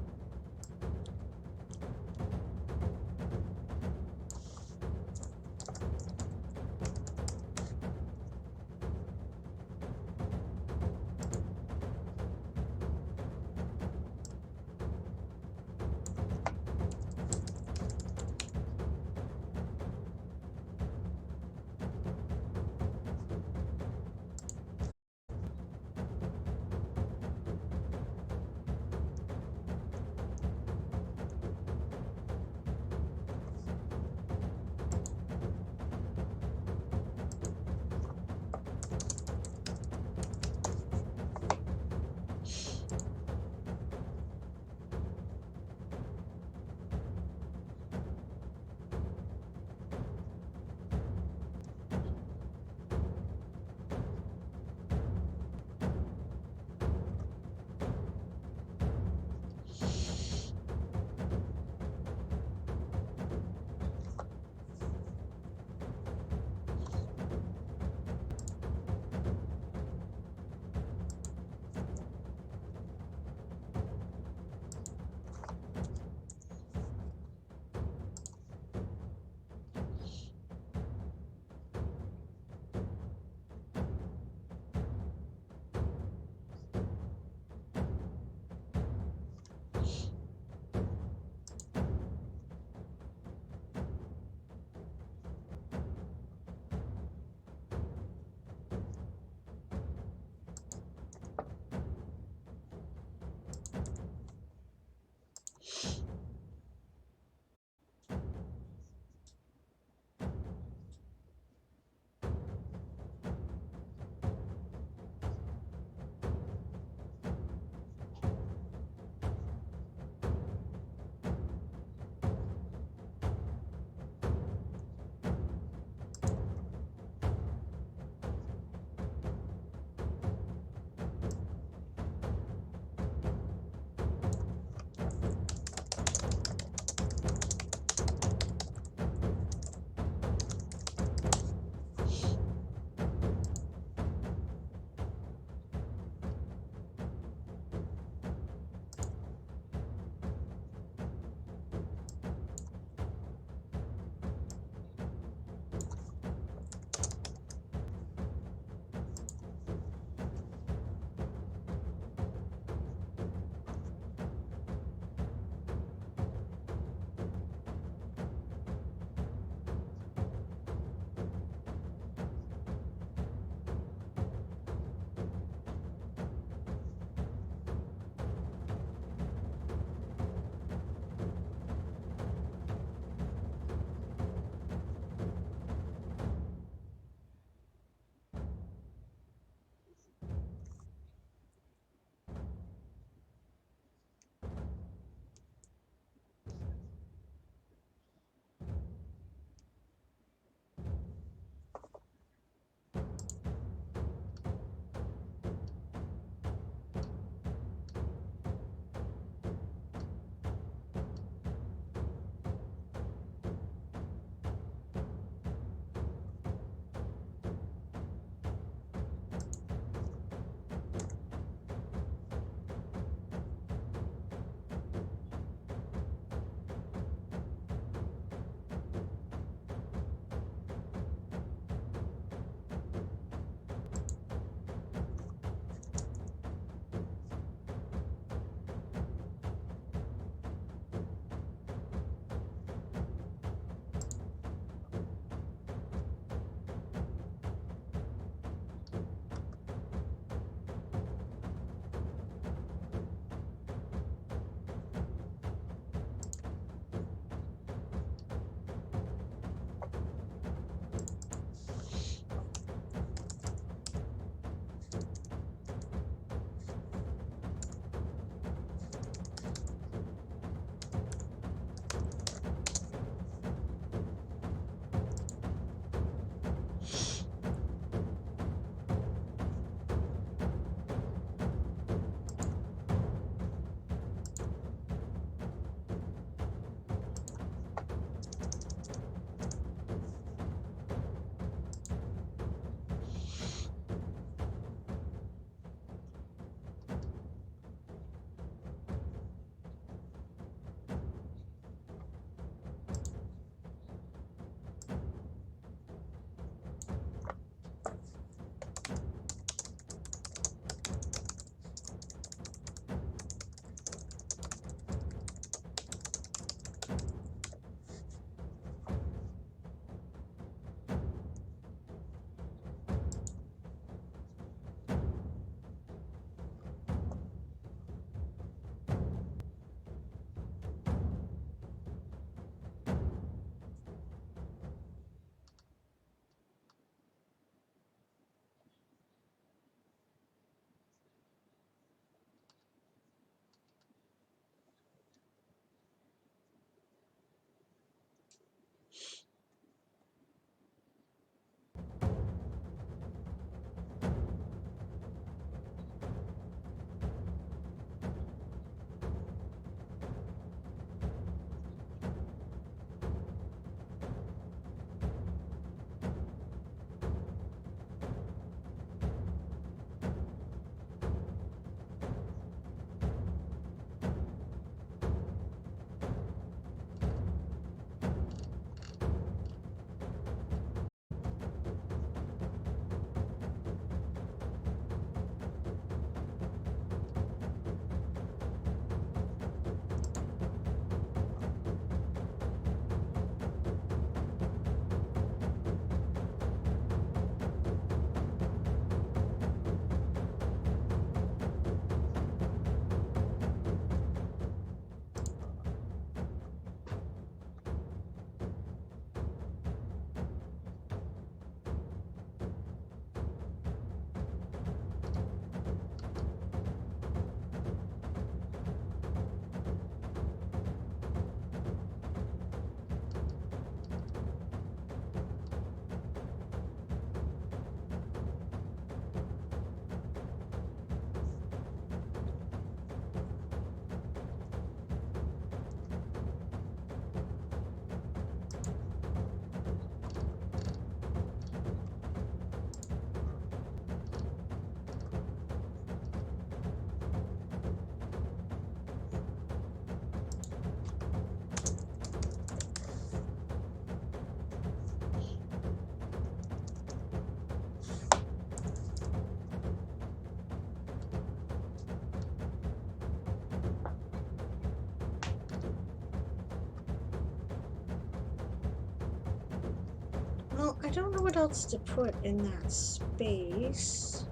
I don't know what else to put in that space,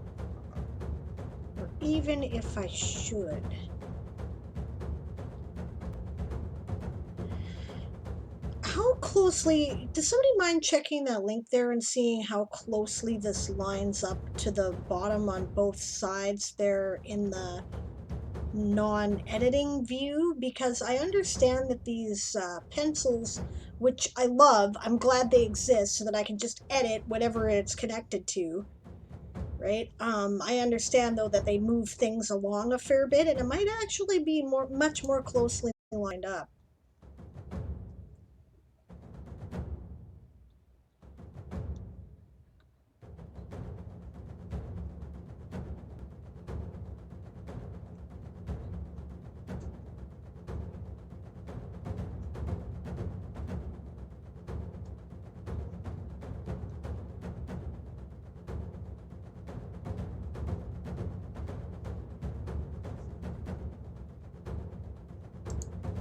or even if I should. How closely, does somebody mind checking that link there and seeing how closely this lines up to the bottom on both sides there in the non-editing view? Because I understand that these pencils, which I love, I'm glad they exist so that I can just edit whatever it's connected to, right? I understand though that they move things along a fair bit, and it might actually be much more closely lined up.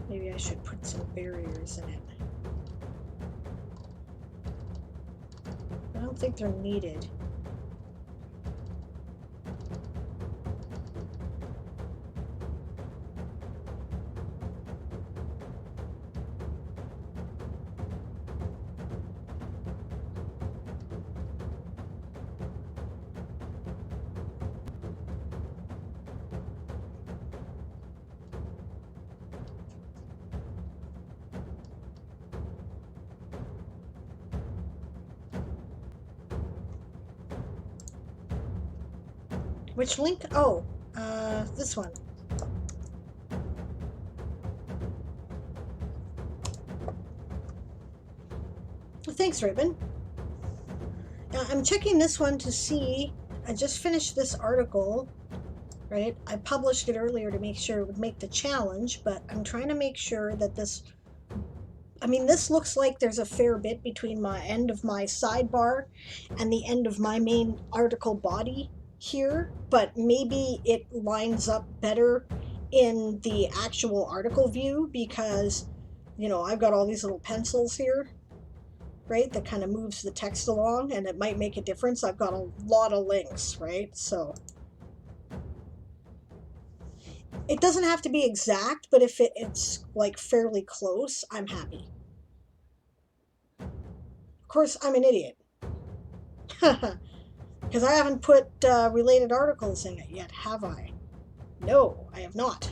Maybe I should put some barriers in it. I don't think they're needed. Which link? Oh, this one. Well, thanks, Raven. I'm checking this one to see. I just finished this article, right? I published it earlier to make sure it would make the challenge, but I'm trying to make sure that this, I mean, this looks like there's a fair bit between my end of my sidebar and the end of my main article body here, but maybe it lines up better in the actual article view because, you know, I've got all these little pencils here, right, that kind of moves the text along, and it might make a difference. I've got a lot of links, right? So it doesn't have to be exact, but if it's like fairly close, I'm happy. Of course, I'm an idiot. Because I haven't put related articles in it yet, have I? No, I have not.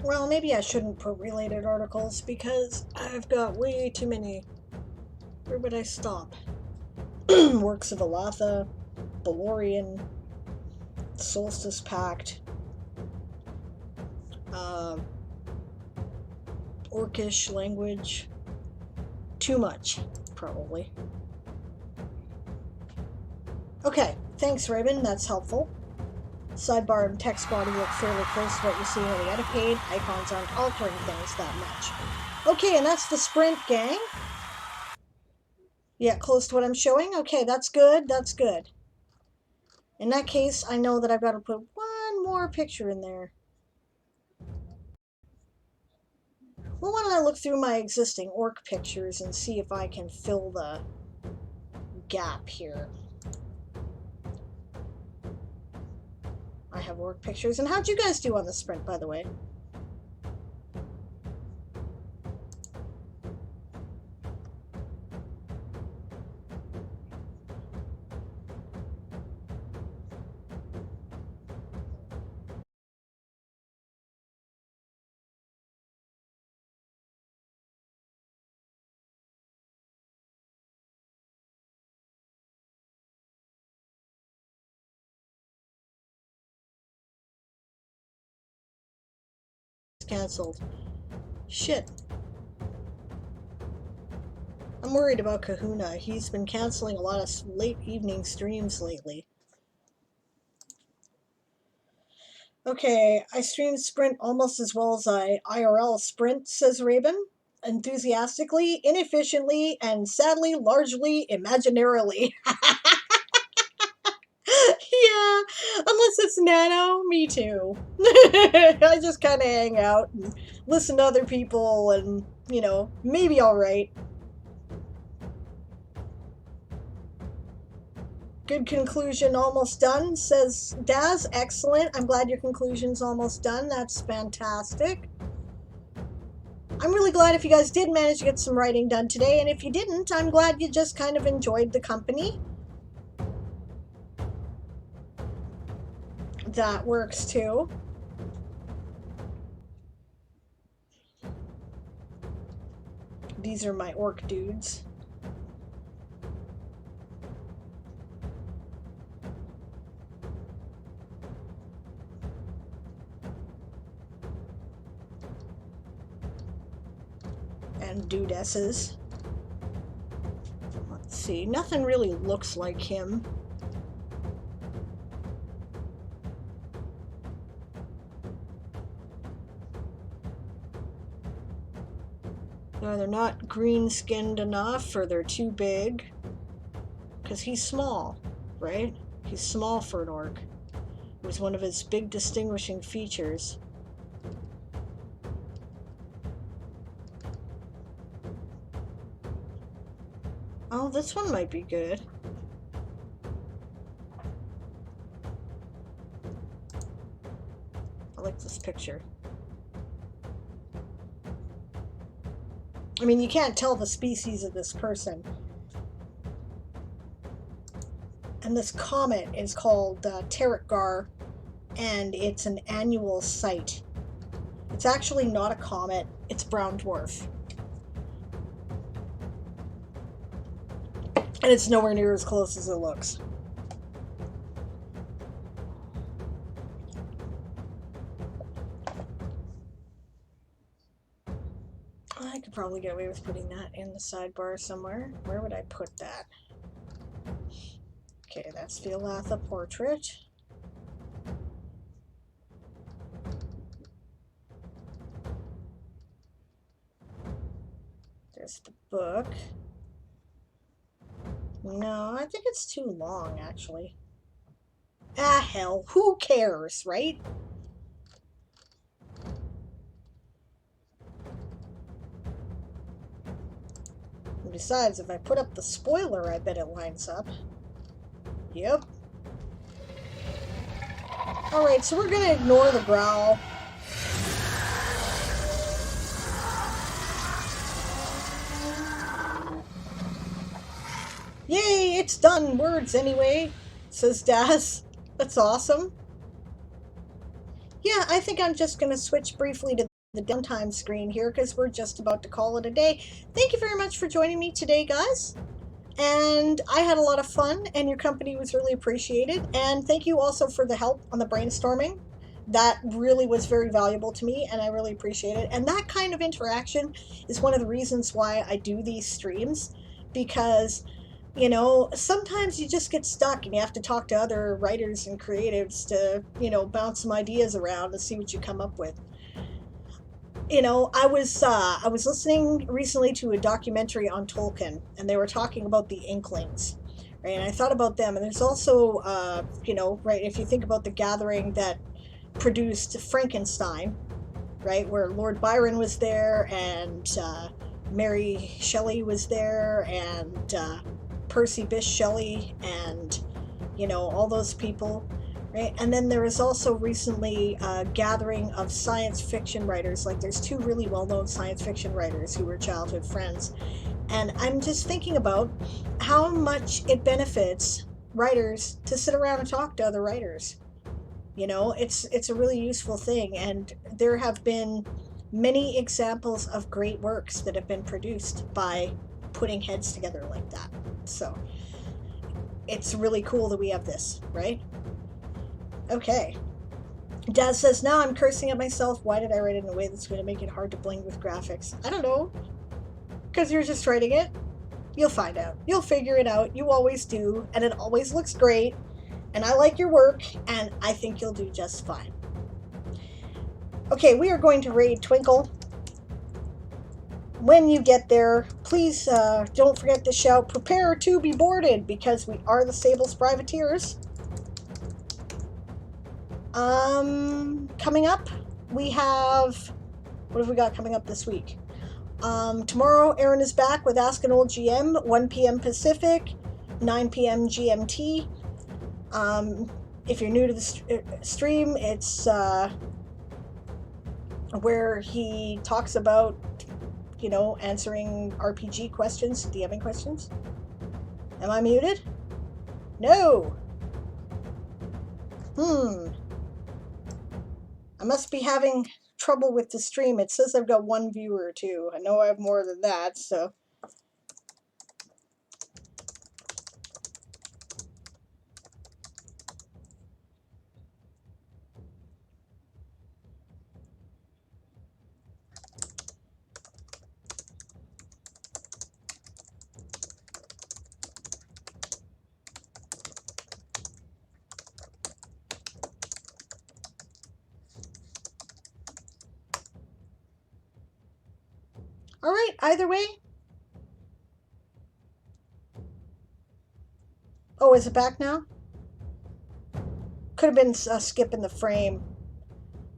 Well, maybe I shouldn't put related articles because I've got way too many. Where would I stop? Works of Alatha, Balorian, Solstice Pact, Orcish language. Too much, probably. Okay, thanks, Raven. That's helpful. Sidebar and text body look fairly close to what you see on the edit page. Icons aren't altering things that much. Okay, and that's the sprint, gang. Yeah, close to what I'm showing. Okay, that's good. That's good. In that case, I know that I've got to put one more picture in there. Well, why don't I look through my existing orc pictures and see if I can fill the gap here. I have orc pictures. And how'd you guys do on the sprint, by the way? It's canceled. Shit. I'm worried about Kahuna. He's been canceling a lot of late evening streams lately. Okay, I stream Sprint almost as well as I IRL Sprint, says Raven. Enthusiastically, inefficiently, and sadly, largely imaginarily. Yeah, unless it's Nano, me too. I just kind of hang out and listen to other people and, you know, maybe alright. Good conclusion, almost done, says Daz. Excellent. I'm glad your conclusion's almost done. That's fantastic. I'm really glad if you guys did manage to get some writing done today, and if you didn't, I'm glad you just kind of enjoyed the company. That works too. These are my orc dudes. And dudesses. Let's see, nothing really looks like him. No, they're not green-skinned enough, or they're too big. Because he's small, right? He's small for an orc. It was one of his big distinguishing features. Oh, this one might be good. I like this picture. I mean, you can't tell the species of this person. And this comet is called Territgar, and it's an annual sight. It's actually not a comet, it's brown dwarf. And it's nowhere near as close as it looks. I could probably get away with putting that in the sidebar somewhere. Where would I put that? Okay, that's the Olatha portrait. There's the book. No, I think it's too long, actually. Ah, hell, who cares, right? And besides, if I put up the spoiler, I bet it lines up. Yep. Alright, so we're gonna ignore the growl. Yay, it's done! Words, anyway, says Daz. That's awesome. Yeah, I think I'm just gonna switch briefly to the downtime screen here, because we're just about to call it a day. Thank you very much for joining me today, guys. And I had a lot of fun, and your company was really appreciated. And thank you also for the help on the brainstorming. That really was very valuable to me, and I really appreciate it. And that kind of interaction is one of the reasons why I do these streams, because, you know, sometimes you just get stuck and you have to talk to other writers and creatives to, you know, bounce some ideas around and see what you come up with. You know, I was listening recently to a documentary on Tolkien, and they were talking about the Inklings, right? And I thought about them, and there's also, you know, right, if you think about the gathering that produced Frankenstein, right, where Lord Byron was there, and Mary Shelley was there, and Percy Bysshe Shelley, and, you know, all those people. Right? And then there was also recently a gathering of science fiction writers. Like, there's two really well-known science fiction writers who were childhood friends. And I'm just thinking about how much it benefits writers to sit around and talk to other writers. You know, it's a really useful thing. And there have been many examples of great works that have been produced by putting heads together like that. So it's really cool that we have this, right? Okay. Dad says, now I'm cursing at myself. Why did I write it in a way that's going to make it hard to blend with graphics? I don't know. Because you're just writing it. You'll find out. You'll figure it out. You always do, and it always looks great. And I like your work, and I think you'll do just fine. Okay, we are going to raid Twinkle. When you get there, please don't forget to shout, "Prepare to be boarded," because we are the Sable's Privateers. Coming up, we have... What have we got coming up this week? Tomorrow, Erin is back with Ask an Old GM, 1 p.m. Pacific, 9 p.m. GMT. If you're new to the stream, it's where he talks about, you know, answering RPG questions, DMing questions. Am I muted? No! I must be having trouble with the stream. It says I've got one viewer too. I know I have more than that, so... All right, either way. Oh, is it back now? Could have been a skip in the frame.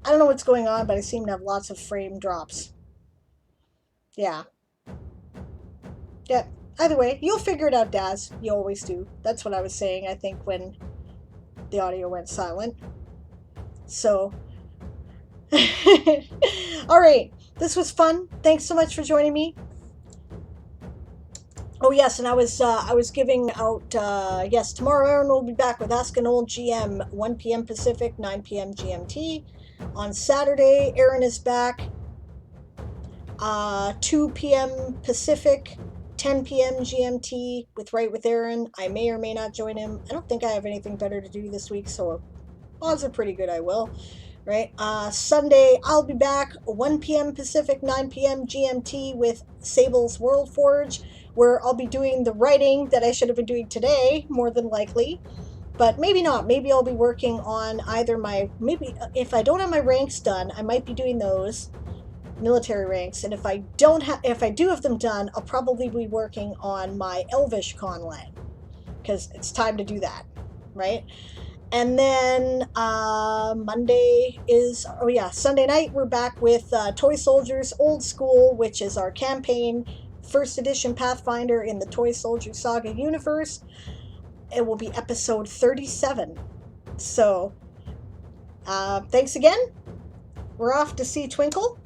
I don't know what's going on, but I seem to have lots of frame drops. Yeah. Yeah. Either way, you'll figure it out, Daz. You always do. That's what I was saying, I think, when the audio went silent. So... All right. This was fun. Thanks so much for joining me. Oh yes, and I was giving out yes, tomorrow Erin will be back with Ask an Old GM, 1 p.m. Pacific, 9 p.m. GMT. On Saturday, Erin is back 2 p.m. Pacific, 10 p.m. GMT with Write with Erin. I may or may not join him. I don't think I have anything better to do this week, so odds are pretty good I will. Right? Sunday, I'll be back 1 p.m. Pacific, 9 p.m. GMT with Sable's World Forge, where I'll be doing the writing that I should have been doing today, more than likely. But maybe not. Maybe I'll be working on either my... Maybe if I don't have my ranks done, I might be doing those military ranks. And if I do have them done, I'll probably be working on my Elvish Conlang, because it's time to do that, right? And then Monday is, oh yeah, Sunday night we're back with Toy Soldiers Old School, which is our campaign, 1st edition Pathfinder in the Toy Soldier Saga universe. It will be episode 37. So, thanks again. We're off to see Twinkle.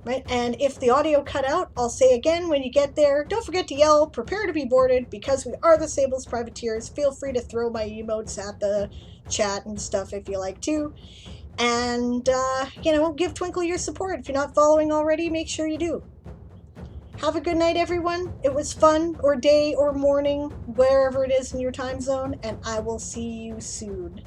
Right? And if the audio cut out, I'll say again when you get there, don't forget to yell, "Prepare to be boarded," because we are the Sable's Privateers. Feel free to throw my emotes at the chat and stuff if you like to. And, you know, give Twinkle your support. If you're not following already, make sure you do. Have a good night, everyone. It was fun, or day, or morning, wherever it is in your time zone, and I will see you soon.